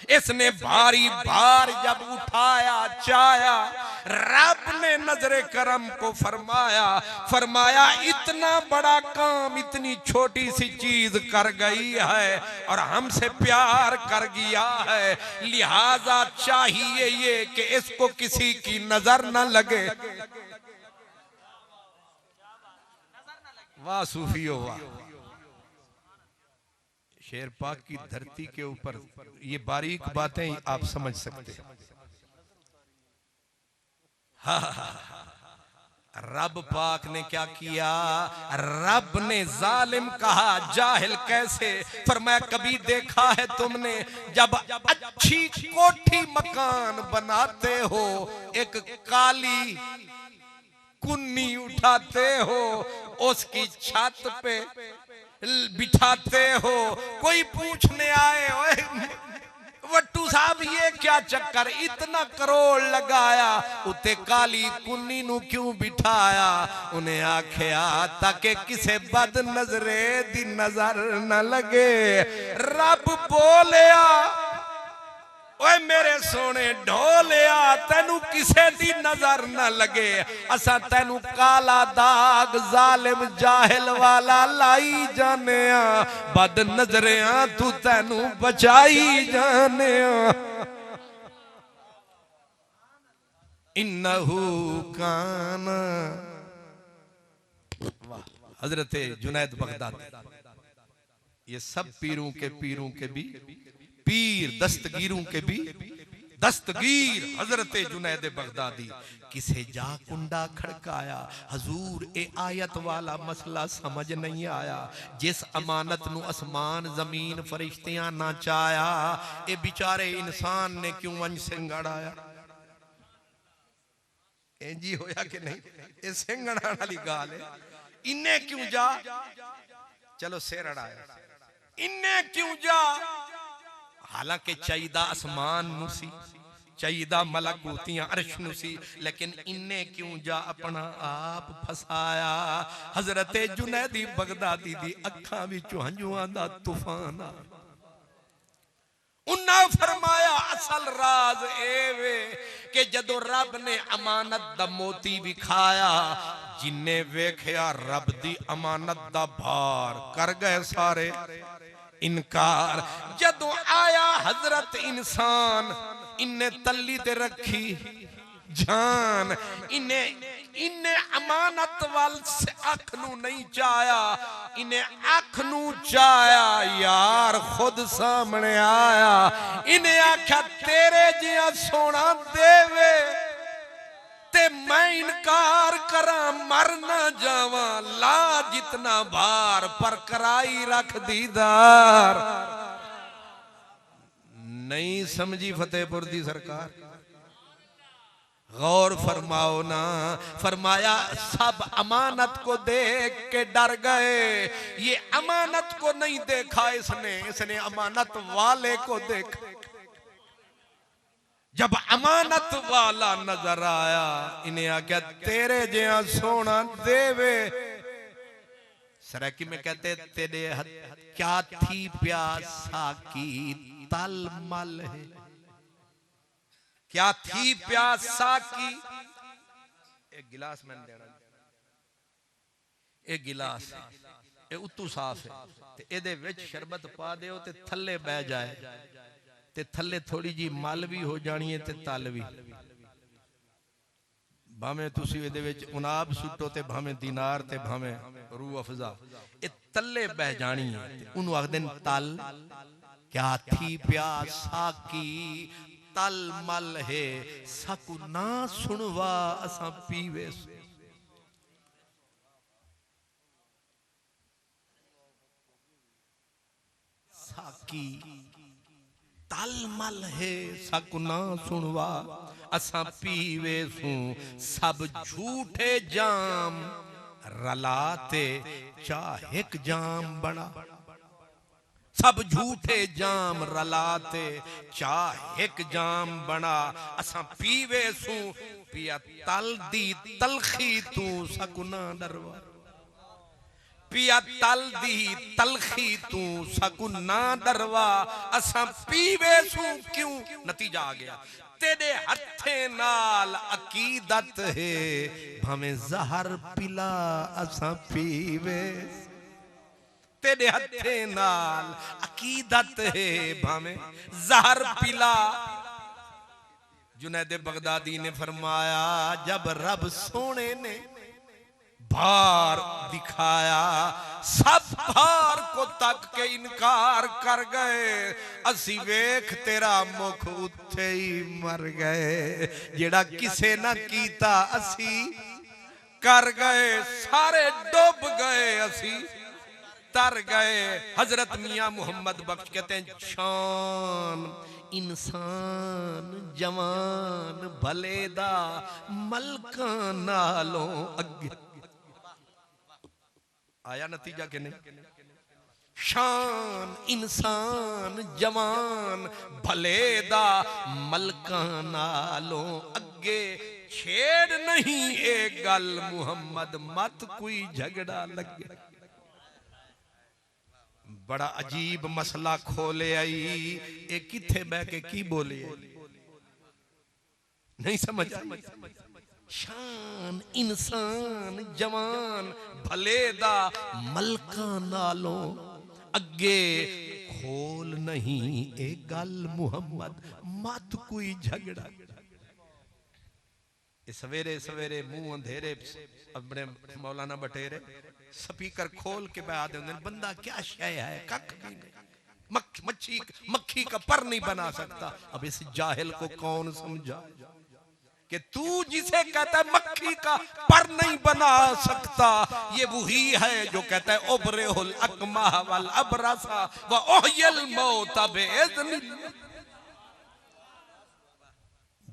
इसने भारी भार जब उठाया चाया, रब ने नजरे करम को फरमाया, फरमाया इतना बड़ा काम इतनी छोटी सी चीज कर गई है और हमसे प्यार कर गया है, लिहाजा चाहिए ये कि इसको किसी की नजर न लगे। वाह सूफियो वाह। शेर पाक की धरती के ऊपर ये बारीक बातें आप समझ सकते हैं। रब पाक ने क्या किया, रब ने जालिम कहा जाहिल कैसे, फरमाया कभी देखा है तुमने जब अच्छी कोठी मकान बनाते हो एक काली कुन्नी उठाते हो उसकी छत पे बिठाते हो, कोई पूछने आए ओए वट्टू साहब ये क्या चक्कर, इतना करोड़ लगाया उते काली कुन्नी नू क्यों बिठाया, उन्हें आख्या ताकि किसे बद नजरे दी नजर न लगे। रब बोलिया ओए मेरे सोने ढोलिया तेनू किसे दी नजर न लगे, असा तेनू काला दाग जालिम जाहिल वाला लाई जाने, बद नजरिया तू तेनू बचाई जाने। इन्नहू कान, हजरत जुनैद बगदादी, ये सब पीरों के भी पीर, दस्तगीरों के भी दस्तगीर हजरत जुनैद बगदादी। किसे जा कुंडा खड़काया, हजूर ए आयत वाला मसला समझ नहीं आया, जिस अमानत नू आसमान जमीन फरिश्तियां ना चाया, ए बेचारे इंसान ने क्यों वंज सिंगड़ाया। इंजी होया कि नहीं, ये सिंगड़ा वाली गाल है। इन्हें क्यों जा, चलो सिर अड़ाया, इन्हें क्यों जा, हालांकि चाहिदा आसमान नुसी, चाहिदा मलकूतियां अर्श नुसी, लेकिन इन्ने क्यों जा अपना आप फसाया। हजरत जुनैदी बगदादी दी अखां विचों हंझुआं दा तूफान आ। उन्हां फरमाया असल राज एवे कि जदों रब ने अमानत दा मोती विखाया, जिन्ने वेखिया रब दी अमानत दा भार कर गए सारे इनकार। जदों आया हजरत इंसान, इन्हें तल्ली ते रखी जान, इन्हें अमानत वाल से अख नू नहीं चाया, इन्हें अख नू चाया यार खुद सामने आया। इन्हें आख्या तेरे जिया सोना देवे ते मैं इनकार करा मर ना जावा, ला जितना भार पर कराई रख दीदार। नहीं समझी फतेहपुर दी सरकार, गौर फरमाओ ना। फरमाया सब अमानत को देख के डर गए, ये अमानत को नहीं देखा इसने अमानत वाले को देखा। जब अमानत वाला नजर आया, इन्हें आख्या तेरे जिया सोना देवे। सराकी में कहते तेरे क्या थी प्यासा की तलमल है, क्या थी प्यासा की। एक गिलास मैंने देना, एक गिलास ये उतू साफ है, एदे विच शरबत पा दियो ते थल्ले बह जाए, ते थल्ले थोड़ी जी मल भी हो जानी है ते तल भी। भावें तुसी इहदे विच उनाब सुटो ते भावें दीनार ते भावें रूह अफजा, ये तल्ले बह जानी है। उन्होंने आखदे तल, क्या थी प्यासा की तल मल है, सकु ना सुनवा असा पीवे। साकी तलमल है सकु ना सुनवा असा पीवे सू, सब झूठे जाम रलाते चाहे एक जाम बना। सब झूठे जाम रलाते चाहे एक जाम बना, असा पीवे सू पिया तल दी तलखी तू सकु ना डरवा। पिया तल दी तलखी तू सकू ना दरवा असा पीवे सू क्यों। नतीजा आ गया तेरे हथे नाल अकीदत है भाਵੇਂ जहर पिला असा पीवे। तेरे हथे नाल अकीदत है भाਵੇਂ जहर पिला। जुनैद बगदादी ने फरमाया जब रब सोने ने भार दिखाया सब भार को तक के इनकार कर गए। असी वेख तेरा मुख उत्थे ही मर गए। जेड़ा किसे ना कीता असी कर गए। सारे डूब गए असी तर गए। हजरत मियां मोहम्मद बख्श कहते हैं शान इंसान जवान भले दा मलका नालों अगे। आया नतीजा के नहीं। शान इंसान जवान भले दा मलका नालों अगे। छेड़ नहीं एक गल मुहम्मद मत कोई झगड़ा लगे। बड़ा अजीब मसला खोले आई। ये किथे बह के की बोले नहीं समझ। शान इंसान जवान भले दा मलका नालों अगे। खोल नहीं एक गल मुहम्मद मत कोई झगड़ा। सवेरे सवेरे मुंह अंधेरे अपने मौलाना बटेरे स्पीकर खोल के बया देंगे बंदा क्या शय है कख भी नहीं। मक्खी का पर नहीं बना सकता। अब इस जाहिल को कौन समझा कि तू जिसे कहता है मक्खी का पर नहीं बना सकता ये वही है जो कहता है उबरेहुल अकमाह वल अबरसा व उहयल मौत बिइज़्नि।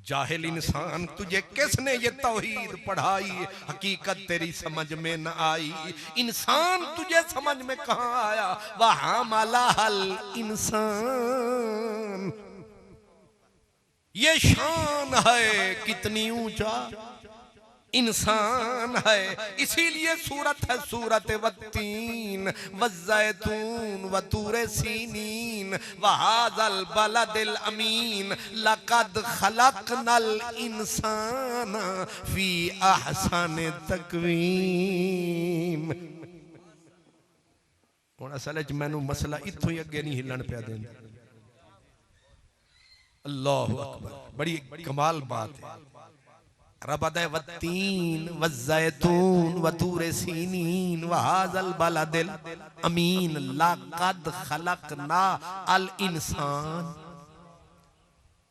जाहिल इंसान तुझे किसने ये तौहीद पढ़ाई। हकीकत तेरी समझ में न आई। इंसान तुझे समझ में कहां आया। वहां मलाहल इंसान। ये शान है कितनी ऊंचा इंसान है। इसीलिए सूरत है सूरत वत्तीन वज़ैतून वतूरे सीनीन वहाज़ल बलदिल अमीन लक़द ख़लक़नल इंसान फ़ी अहसन तक़वीम। हुण असल च मैनू मसला इत्थों ही अगे नहीं हिलन पिया देंदा। अल्लाहु अकबर बड़ी कमाल बात है। रबद वत्तीन वज़ैतून वतूरे सीनीन वहाज़ल बलदिल अमीन लक़द ख़लक़ना अल इंसान।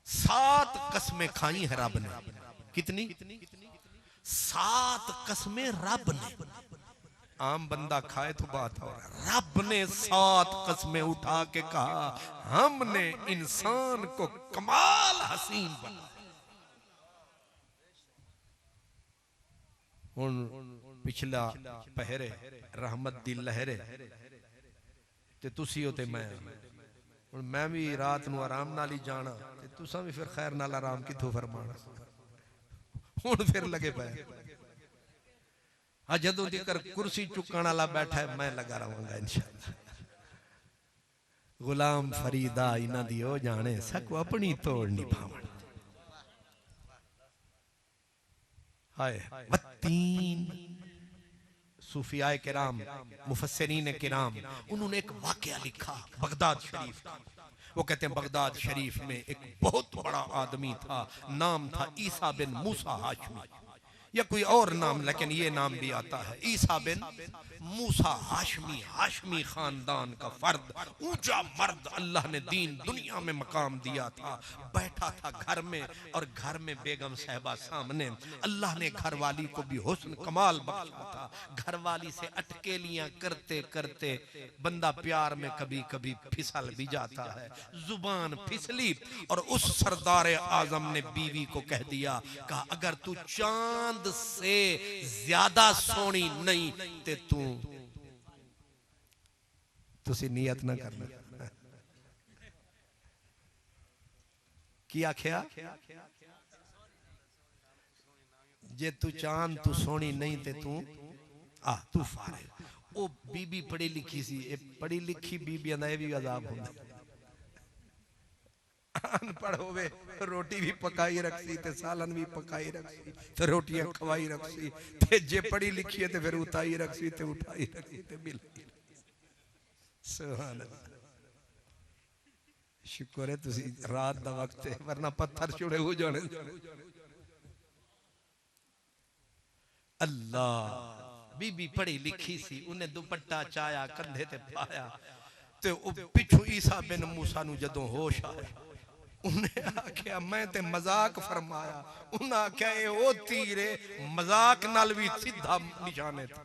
7 कसमें खाई है रब ने। कितनी 7 कसमें रब ने। आम बंदा खाए तो बात हो रहा। रब ने 7 कसमें उठा के कहा हमने इंसान को कमाल हसीन बना। पिछला पहरे रहमत दी लहरे ते तुसी हो ते मैं भी रात नू आराम नाल ही जाना ते तुसा भी फिर खैर नाल आराम किथों फरमाना। हुण फिर लगे पे हाँ जदों तक कुर्सी चुकण वाला बैठा है मैं लगा रहांगा इंशाअल्लाह। गुलाम फरीदा इन्हां दी ओ जाने सकू अपनी तोड़ नहीं पावण। हाय वत्तीन सूफियाए किराम मुफस्सिरीन किराम उन्होंने एक वाकया लिखा बगदाद शरीफ का। वो कहते हैं बगदाद शरीफ में एक बहुत बड़ा आदमी था। नाम था ईसा बिन मूसा हाशमी या कोई और नाम लेकिन ये नाम भी आता है ईसा बिन मूसा हाशमी। हाशमी खानदान का फर्द ऊंचा मर्द। अल्लाह ने दीन दुनिया में मकाम दिया था। बैठा था घर में और घर में बेगम साहबा सामने। अल्लाह ने घरवाली को भी हुस्न कमाल बख्शा था। घरवाली से अटकेलियां करते करते बंदा प्यार में कभी कभी फिसल भी जाता है। जुबान फिसली और उस सरदार आजम ने बीवी को कह दिया कहा अगर तू चांद से ज्यादा सोनी नहीं ते तू तुसी नियत ना करना। की आख्या जे तू चांद तू सोनी नहीं ते तू फारे। वो बीबी पढ़ी लिखी सी, पढ़ी लिखी बीबियां दा भी अजाब होंदा। अनपढ़ होवे रोटी भी पकाई रखसी ते सालन भी पकाई रखसी ते रोटियां खवाई रखसी ते जे पढ़ी लिखी है ते फिर उताई रखसी ते उठाई रखसी ते मिल। सुभान अल्लाह। शुक्र है तुसी रात दा वक्त है, वरना पत्थर छुड़े हो जाने। अल्लाह बीबी पढ़ी लिखी सी, उन्हें दुपट्टा चाया कंधे ते पाया ते ओ पिछू ईसा बिन मूसा नु जदों होश आया, उन्हें आख्या मैं ते मजाक फरमाया, उन्हें आख्या ए ओ तीरे मजाक नाल भी सीधा निशाने थे।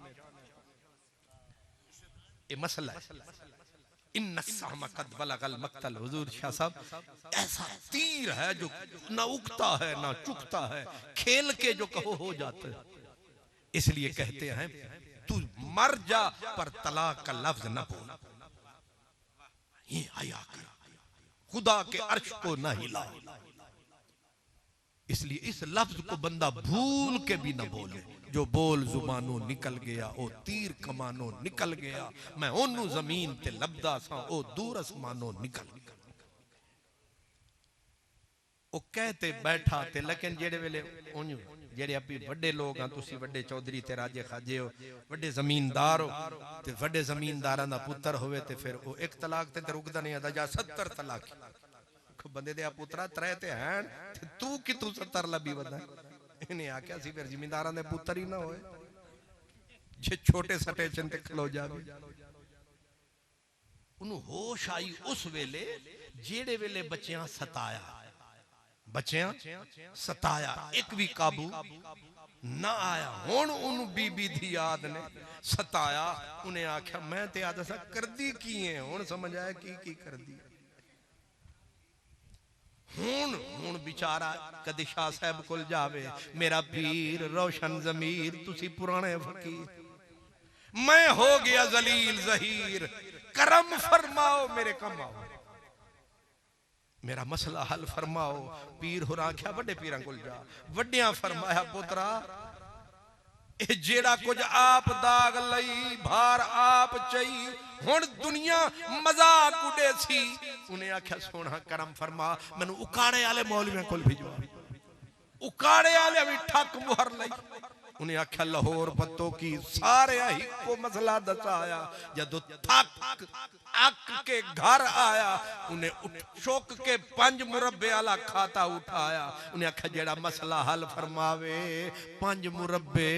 ये मसला है। इन्ना सहमा कद बलगल मक्तल। हुजूर शाह साहब ऐसा तीर है जो ना उगता है ना चुकता है, खेल के जो कहो हो जाता है। इसलिए कहते हैं तू मर जा पर तलाक का लफ्ज न बोल, ये हया कर, खुदा के अर्श को न हिला। इसलिए इस लफ्ज को बंदा भूल के भी न बोले। जो बोल जुबानों निकल गया ओ तीर कमानों निकल गया, मैं ओनू जमीन ते लबदा सा ओ दूर आसमानों निकल गया। ओ कहते बैठा ते लेकिन जेड़े वेले ओनू जेड़े अपनी बड़े लोग हैं, तुसी बड़े चौधरी ते राजे खाजे हो, बड़े जमींदार हो ते बड़े जमींदारां दा पुत्र होवे ते फिर ओ एक तलाक ते रुकदा नहीं आता, जा 70 तलाक बंदे दे पुत्रा त्रै ते हैं ते तू कि तू 70 लबी वदा। इन्हें आख्या सी फिर जिमींदारां दे पुत्र ही ना होए, जे छोटे स्टेशन ते खलो जावे। उन्हें होश आई उस वेले जेड़े वेले बच्चियां सताया, बच्चियां सताया, एक भी काबू ना आया। हुण उन्हें बीबी दी याद ने सताया, उन्हें आख्या मैं ते आदा सा करदी की है, हुण समझ आया की करदी। हुण बेचारा कदी शाह साहब कोल जावे, मेरा पीर रोशन जमीर तुसी पुराने फकीर, मैं हो गया जलील जहीर, करम फरमाओ मेरे कम आओ, मेरा मसला हल फरमाओ। पीर हो आख्या वड्डे पीरां कोल जा, वड्डियां फरमाया पुत्रा ए जेड़ा कुछ आप दाग लई भार आप चई, हुण दुनिया मजाक उड़े सी। उन्हें आख्या सोना करम फरमा, मैनू उकाड़े वाले मौलवियां कोल भिजवा। उकाड़े वाले भी ठक मुहर लई। उन्हें आख्या लाहौर पत्तो की सारे ही को मसला दसाया। जदों थक अक के घर आया, उन्हें चुक के 5 मुरब्बे वाला खाता उठाया। उन्हें आख्या जेड़ा मसला हल फरमावे 5 मुरब्बे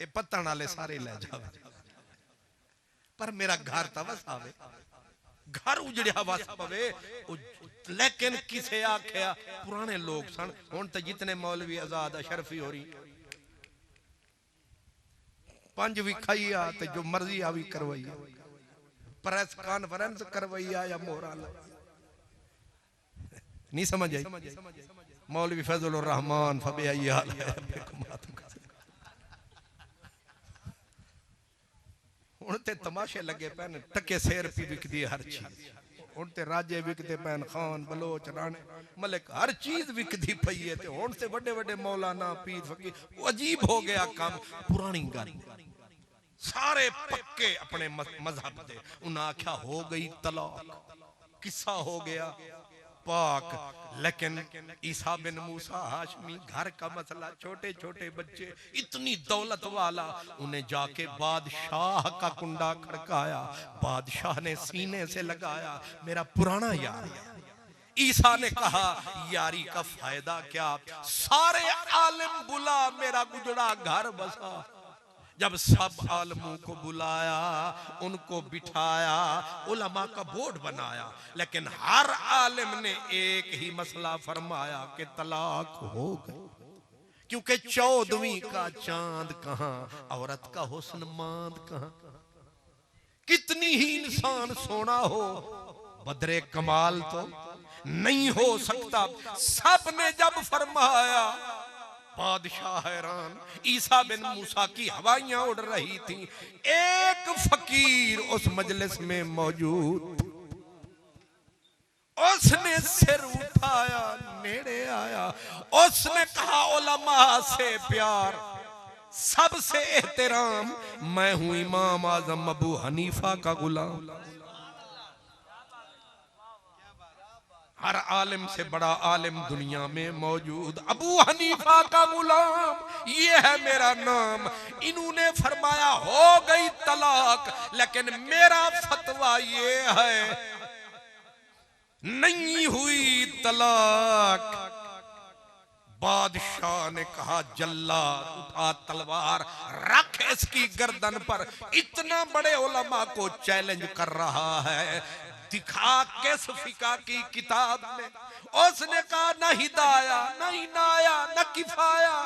ये पत्तन वाले सारे ले जावे, पर मेरा घर तो वसावे। घर उजड़िया वस पवे, लेकिन किसे आख्या पुराने लोग सन। हुण तो जितने मौलवी आजाद अशरफी हो रही 5 भी खाई आ ते जो मर्जी आ भी करवाई, प्रेस कॉन्फ्रेंस करवाई आ या मोहरा नहीं समझ आई। मौलवी फजलुर रहमान फबेयाल हुण ते तमाशे लगे पैन, टके सेर पी विकदी हर चीज। हुण ते राजे विकदे पैन, खान बलोच राणे मलिक हर चीज विकदी पई है। ते हुण ते बड़े बड़े मौलाना पीर फकीर, अजीब हो गया काम। पुरानी गल सारे पक्के अपने मजहब दे। उन्हें आख्या हो गई तलाक, किस्सा हो गया पाक। लेकिन ईसा बिन मूसा हाशमी घर का मसला, छोटे छोटे बच्चे, इतनी दौलत वाला। उन्हें जाके बादशाह का कुंडा खड़काया, बादशाह ने सीने से लगाया, मेरा पुराना यार। ईसा ने कहा यारी का फायदा क्या, सारे आलिम बुला, मेरा गुजरा घर बसा। जब सब आलमों को बुलाया, उनको बिठाया, उलमा का बोर्ड बनाया, लेकिन हर आलिम ने एक ही मसला फरमाया कि तलाक हो गई। क्योंकि 14वीं का चांद कहां, औरत का हुस्न मांद कहां। कितनी ही इंसान सोना हो, बदरे कमाल तो नहीं हो सकता। सब ने जब फरमाया, बादशाह हैरान। ईसा बिन मूसा की हवाइयां उड़ रही थी, एक फकीर उस मजलिस में मौजूद, उसने सिर उठाया, नेड़े आया, उसने कहा उलमा से प्यार, सबसे एहतराम, मैं हूं इमाम आजम अबू हनीफा का गुलाम। हर आलिम से बड़ा आलिम दुनिया में मौजूद, अबू हनीफा का गुलाम, ये है मेरा नाम। इन्होंने फरमाया हो गई तलाक, लेकिन मेरा फतवा ये है नहीं हुई तलाक। बादशाह ने कहा जल्लाद उठा तलवार रख इसकी गर्दन पर। इतना बड़े उलमा को चैलेंज कर रहा है, दिखा किस फिका की किताब में। उसने कहा न हिदाया न इनाया न किफाया,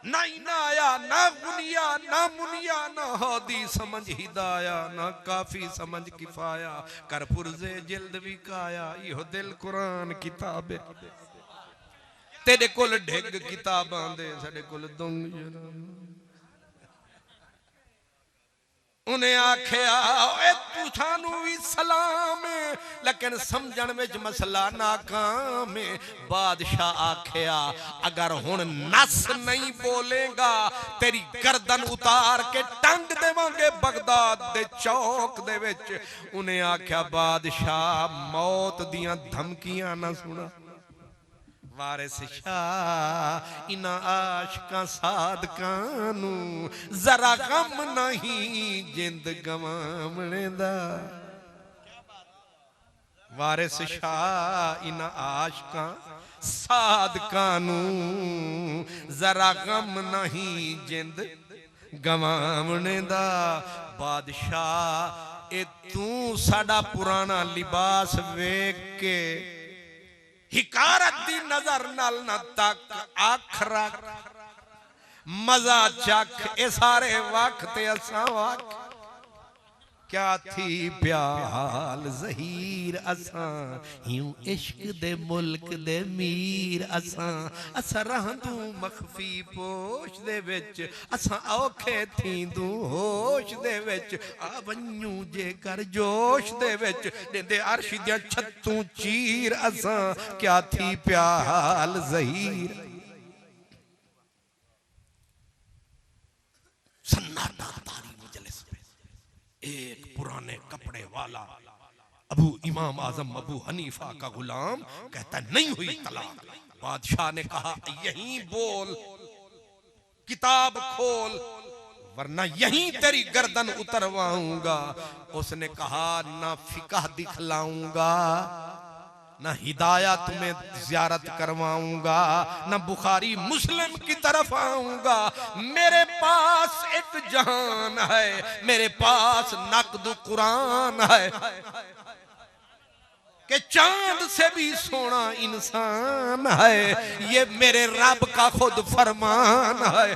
न इनाया न गुनिया न मुनिया न हादी समझ हिदाया न काफी समझ किफाया, कर पुरजे जिल्द विकाया, यो दिल कुरान किताब तेरे कोल ढिग किताबां दे साडे कोल दुंग। उन्हें आख्या तू सानू भी सलाम, लेकिन समझण में मसला नाकाम। बादशाह आख्या अगर हुण नस नहीं बोलेगा तेरी गर्दन उतार के टंग देवांगे बगदाद दे चौक दे विच। उन्हें आख्या बादशाह मौत दियां धमकियां ना सुना। वारिस शाह इना आशकां सादकां नू जरा गम नहीं जिंद गवावणे दा। वारिस शाह इना आशकां सादकां नू जरा गम नहीं जिंद गवावणे दा। बादशाह ए तू साडा पुराना लिबास वेख के हिकारत दी नजर नाल ना तक अख रख, मजा चख ए सारे वक्त असा वख। क्या थी प्याल जहीर असा, यूं इश्क दे मुल्क दे मीर असा। असा रहंदू मखफी पोश दे विच, असा औखे थींदू होश दे विच। आ वन्नू जे कर जोश दे विच, देंदे अर्श दियां छत्तू चीर असा। क्या थी प्याल जहीर। सन्नाटा तारी मजलिस में एक पुराने कपड़े वाला अबू इमाम आजम अबू हनीफा का गुलाम कहता नहीं हुई तलाक। बादशाह ने कहा यहीं बोल, किताब खोल, वरना यहीं तेरी गर्दन उतरवाऊंगा। उसने कहा ना फिकाह दिखलाऊंगा, ना हिदाया तुम्हें ज़ियारत करवाऊंगा, ना बुखारी मुस्लिम की तरफ आऊंगा। मेरे पास एक जहान है, मेरे पास नक़द कुरान है कि चांद से भी सोना इंसान है। ये मेरे रब का खुद फरमान है।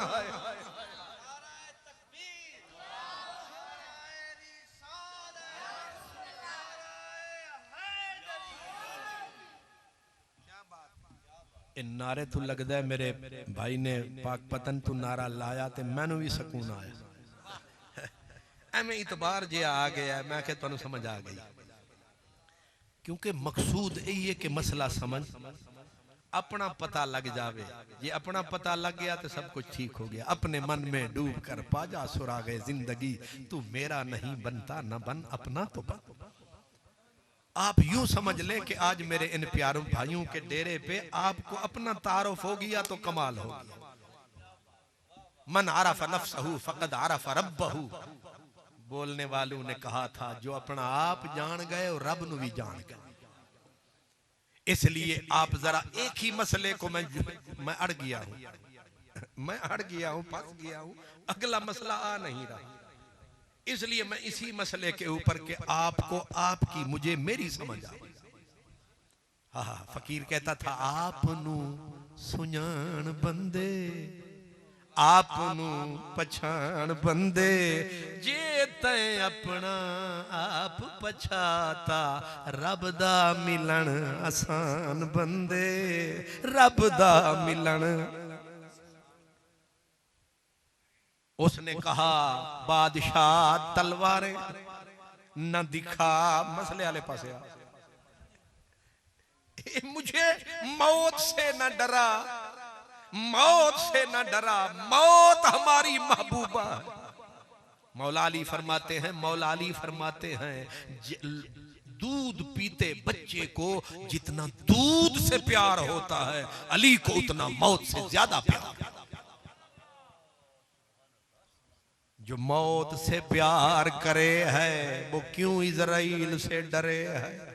नारे तू लगता है मेरे भाई ने पाक पतन तू नारा लाया तो मैनू भी सकून आया। एवं इतबार जे आ गया, मैं क्या तुहानू समझ आ गई। क्योंकि मकसूद यही है कि मसला समझ अपना पता लग जावे। ये अपना पता लग गया तो सब कुछ ठीक हो गया। अपने मन में डूब कर पाजा सुरागे जिंदगी, तू मेरा नहीं बनता न बन अपना तो बन। आप यूं समझ लें कि आज मेरे इन प्यारों भाइयों के डेरे पे आपको अपना तारुफ हो गया तो कमाल हो गया। मन आरफ नफ्सहू फकद आरफ रब्बहू, बोलने वालों ने कहा था जो अपना आप जान गए और रब नु भी जान गए। इसलिए आप जरा एक ही मसले को मैं अड़ गया हूं, मैं अड़ गया हूं, फंस गया हूं, अगला मसला आ नहीं रहा। इसलिए मैं इसी मसले के ऊपर के आपको आपकी मुझे मेरी समझ आ। हाँ, फकीर कहता था आपनू सुजान बंदे, आपनू पछाण बंदे, जे तैं अपना आप पछाता, रब दा मिलन आसान बंदे, रब दा मिलन। उसने कहा बादशाह तलवारें न दिखा, मसले वाले पास मुझे मौत से न डरा, मौत से न डरा, मौत हमारी महबूबा है। मौला अली फरमाते हैं, मौला अली फरमाते हैं दूध पीते बच्चे को जितना दूध से प्यार होता है, अली को उतना मौत से ज्यादा प्यार। जो मौत से प्यार करे है वो क्यों इजराइल से डरे है।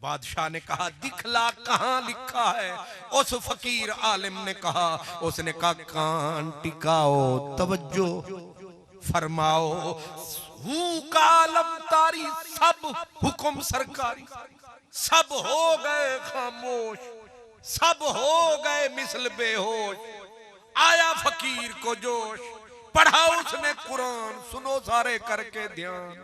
बादशाह ने कहा दिखला कहां लिखा है। उस फकीर आलिम ने कहा, उसने कहा कान टिकाओ, तवज्जो फरमाओ, कालम तारी, सब हुक्म सरकारी, सब हो गए खामोश, सब हो गए मिसल बेहोश। आया फकीर को जोश, पढ़ा उसने कुरान, सुनो सारे करके ध्यान।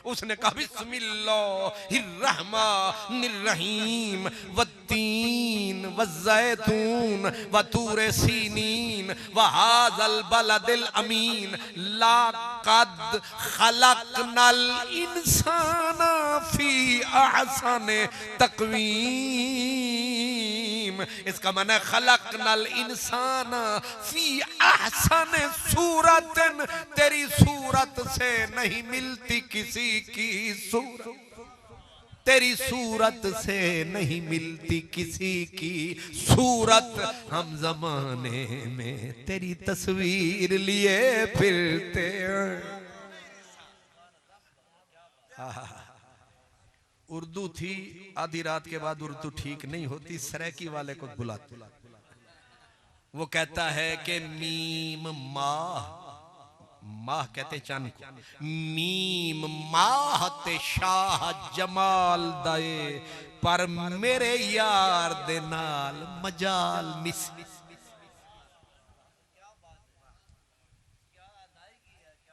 उसने कहा बिस्मिल्लाहिर्रहमानिर्रहीम वत्तीन वज़ैतून वतूरे सीनीन वहाज़ल बलदिल अमीन लाक़द खलक़नल इंसाना फी अहसनि तक़वीम। इसका माने खलक़नल इंसाना फी अहसनि सूरतिन, तेरी सूरत से नहीं मिलती किसी की सूरत, तेरी सूरत से नहीं मिलती किसी की सूरत। हम जमाने में तेरी तस्वीर लिए फिरते हैं। उर्दू थी, आधी रात के बाद उर्दू ठीक नहीं होती, सरायकी वाले को बुलाते। वो कहता है कि मीम माह, माह कहते चंद को, मीम माह ते शाह जमाल दए, पर मेरे यार दे नाल मजाल मिस।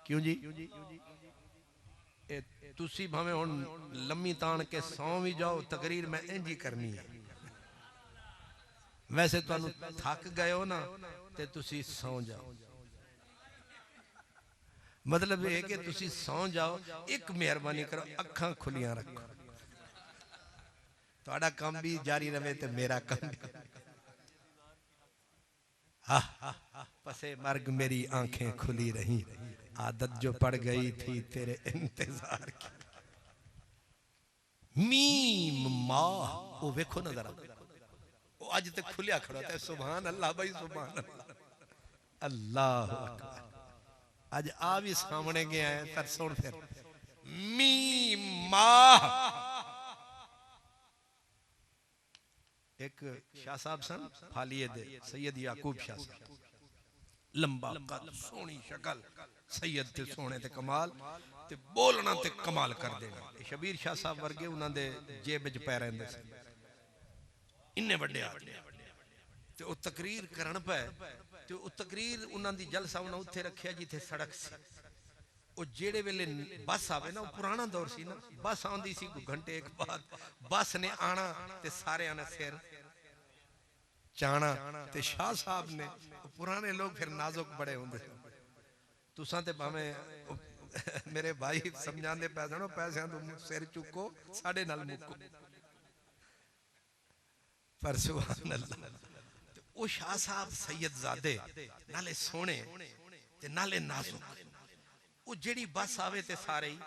क्यों जी? तुसी भावे हुण लम्मी तान के सौ भी जाओ, तकरीर मैं इंज ही करनी है। वैसे तुहानू थक गए हो ना ते तुसी सौ जाओ, मतलब ये कि तुसी सौ जाओ। एक मेहरबानी करो, अखां खुलियां रखो, तुहाडा काम भी जारी रहे ते मेरा काम भी। पसे मर्ग मेरी आंखें खुली रही, आदत जो पड़ गई थी तेरे इंतजार की। मीम माह, वो वेखो ना जरा, वो अज तक खुलिया खड़ा है। सुभान अल्लाह भाई, सुभान अल्लाह, अल्लाह अकबर। आज आ भी सामने गया है, पर सुन फिर मीम माह। एक शाह साहब सन फालिए दे, सैयद याकूब शाह साहब, लंबा कद, सोहनी शक्ल, सैयद ते सोहने ते कमाल ते बोलना ते कमाल कर देना। शबीर शाह साहब वर्गे उन्हां दे जेब विच पै रहिंदे सी, इन्ने वड्डे आदमी ते ओ तकरीर करन पे, ते ओ तकरीर उन्हां दी जलसा उन्हां उत्थे रखिया जिथे सड़क सी। ओ जेड़े वेले बस आवे ना, पुराना दौर सी ना, बस आंदी सी घंटे एक बाद, बस ने आना ते सारे ने सिर चाणा। ते शाह साहब ने, पुराने लोग फिर नाजुक बड़े होंदे, तुसां ते भावें मेरे भाई समझांदे पै जानो, पैसियां तो सिर चुको साडे नाल मुको, पर सुभान अल्लाह। ओ शाह साहब सैयदजादे, नाले सोने ते नाले नाजुक। वो जेड़ी बस आवे ते सारे ही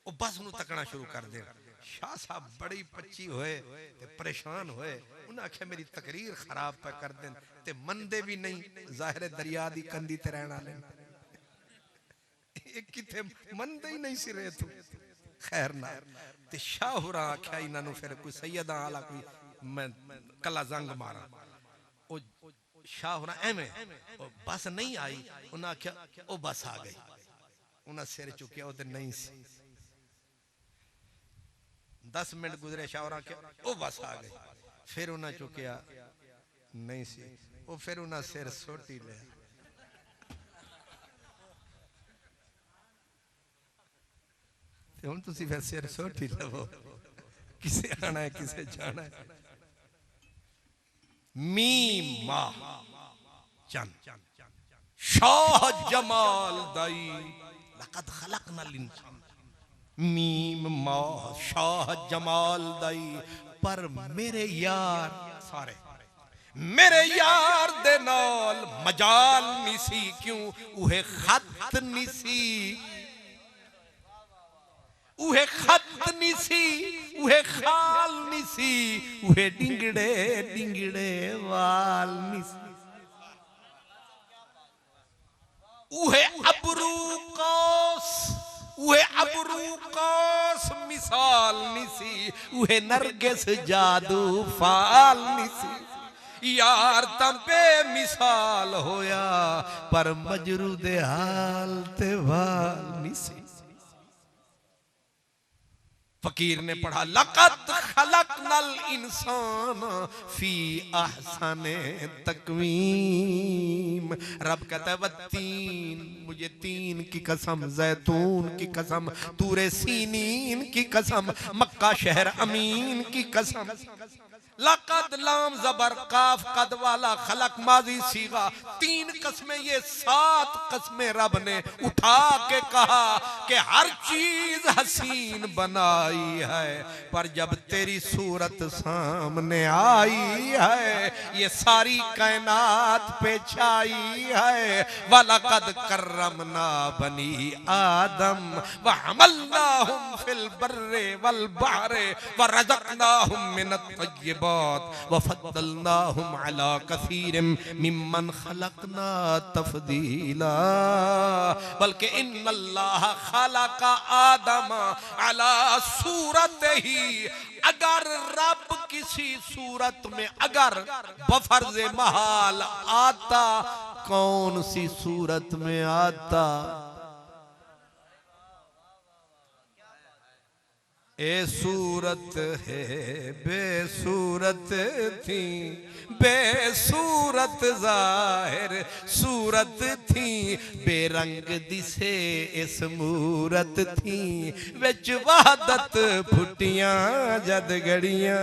वो बस नू तकना शुरू कर दे। शाह साहब बड़ी पच्ची होए ते परेशान होए, उन्हें आख्या मेरी तकरीर खराब पे कर देन, ते मंदे भी नहीं, जाहिर दरिया दी कंधी ते रहन वाले एक किथे मंदे ही नहीं सी रहे तू। खैर ना, ते शाह हुरा आख्या इन्हां नू फिर कोई सैयदा आला कोई मैं कला जंग मारा। ओ शाह हुरा एवें बस नहीं आई, उन्हें आख्या ओ बस आ गई। उन्हें सिर चुकिया, वो तो नहीं सी। 10 मिनट गुजरे, शाह हुरा आख्या ओ बस आ गई। फिर उन्हें चुकिया, नहीं सी। वो फिर उन्हें सिर सोटी लिया। हुण तुसीं फिर सिर सोटी लवो, किसे आना है किसे जाना है। मीम माह चंद, शाह जमाल दाई लक़द खलक़नल इंसान। मीम माह शाह जमाल दाई, पर मेरे यार सारे, मेरे यार दे नाल मजाल निसी क्यों उहे खत निसी उहे खत निसी उहे खाल निसी उहे डिंगड़े डिंगड़े वाल निसी उहे अबरू कौस मिसाल निसी उहे नरगिस जादू फाल निसी यार तंपे मिसाल होया पर मजरू दे हाल ते वाल निसी। फकीर ने पढ़ा लक़द खलक़नल इंसान फी अहसने तक़वीम। रब कहता है वत्तीन, मुझे तीन की कसम, जैतून की कसम, तूरे सीनीन की कसम, मक्का शहर अमीन की कसम। लक़द लाम ज़बर काफ कद वाला खलक माजी सीगा, तीन कसमें, ये 7 कसमें रब ने उठा के कहा कि हर चीज हसीन बनाई है, पर जब तेरी सूरत सामने आई है ये सारी कायनात पे छाई है। वलक़द कर्रमना बनी आदम व हमलनाहुम फिल बर्रे वल बहरे व रज़क़नाहुम मिनत तय्यबात वफ़द्दलनाहुम अला कसीरिम मिम्मन खलक़ना तफ़दीला। बल्कि इन्नल्लाह खलक़ आदम अला सूरतिही। अगर रब किसी सूरत में अगर बफर्ज़े महाल आता, कौन सी सूरत में आता? ए सूरत है बेसूरत थी, बेसूरत जाहिर सूरत थी, बेरंग दिसे इस मूरत थी, विच वहदत फुटियां जद घड़ियां,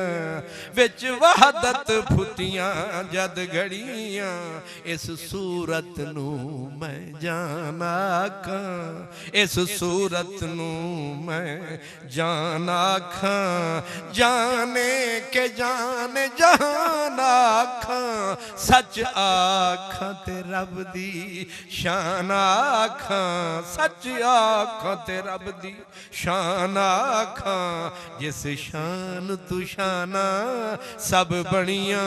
विच वहदत फुटियां जद घड़ियां, इस सूरत नू मैं जाना खां, इस सूरत नू मैं जान आखा, जाने के जान जान आखा, सच आखा ते रब दी शान आखा, सच आखा ते रब दी शान आखा, जिस शान तू शाना सब बनिया।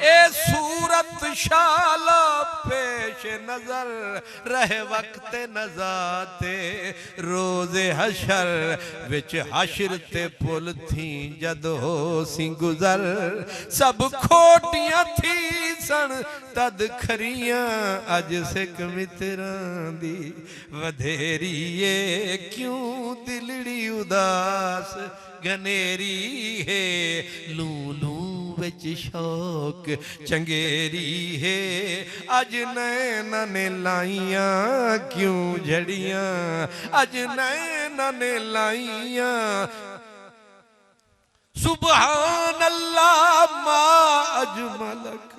ए सूरत शाला पेश नजर रहे वक्त नजाते रोजे हशर, विच हशर ते पुल थी जद हो सी गुजर, सब खोटियां थी सन तद खरियां, अज सिक मित्रां दी वधेरी है, क्यों दिलड़ी उदास गनेरी है, लू लू विच शौक चंगेरी है, अज नैना ने लाइयां क्यों झड़ियां, अज नैना ने लाइयां। सुबहान अल्लाह मा अजमलक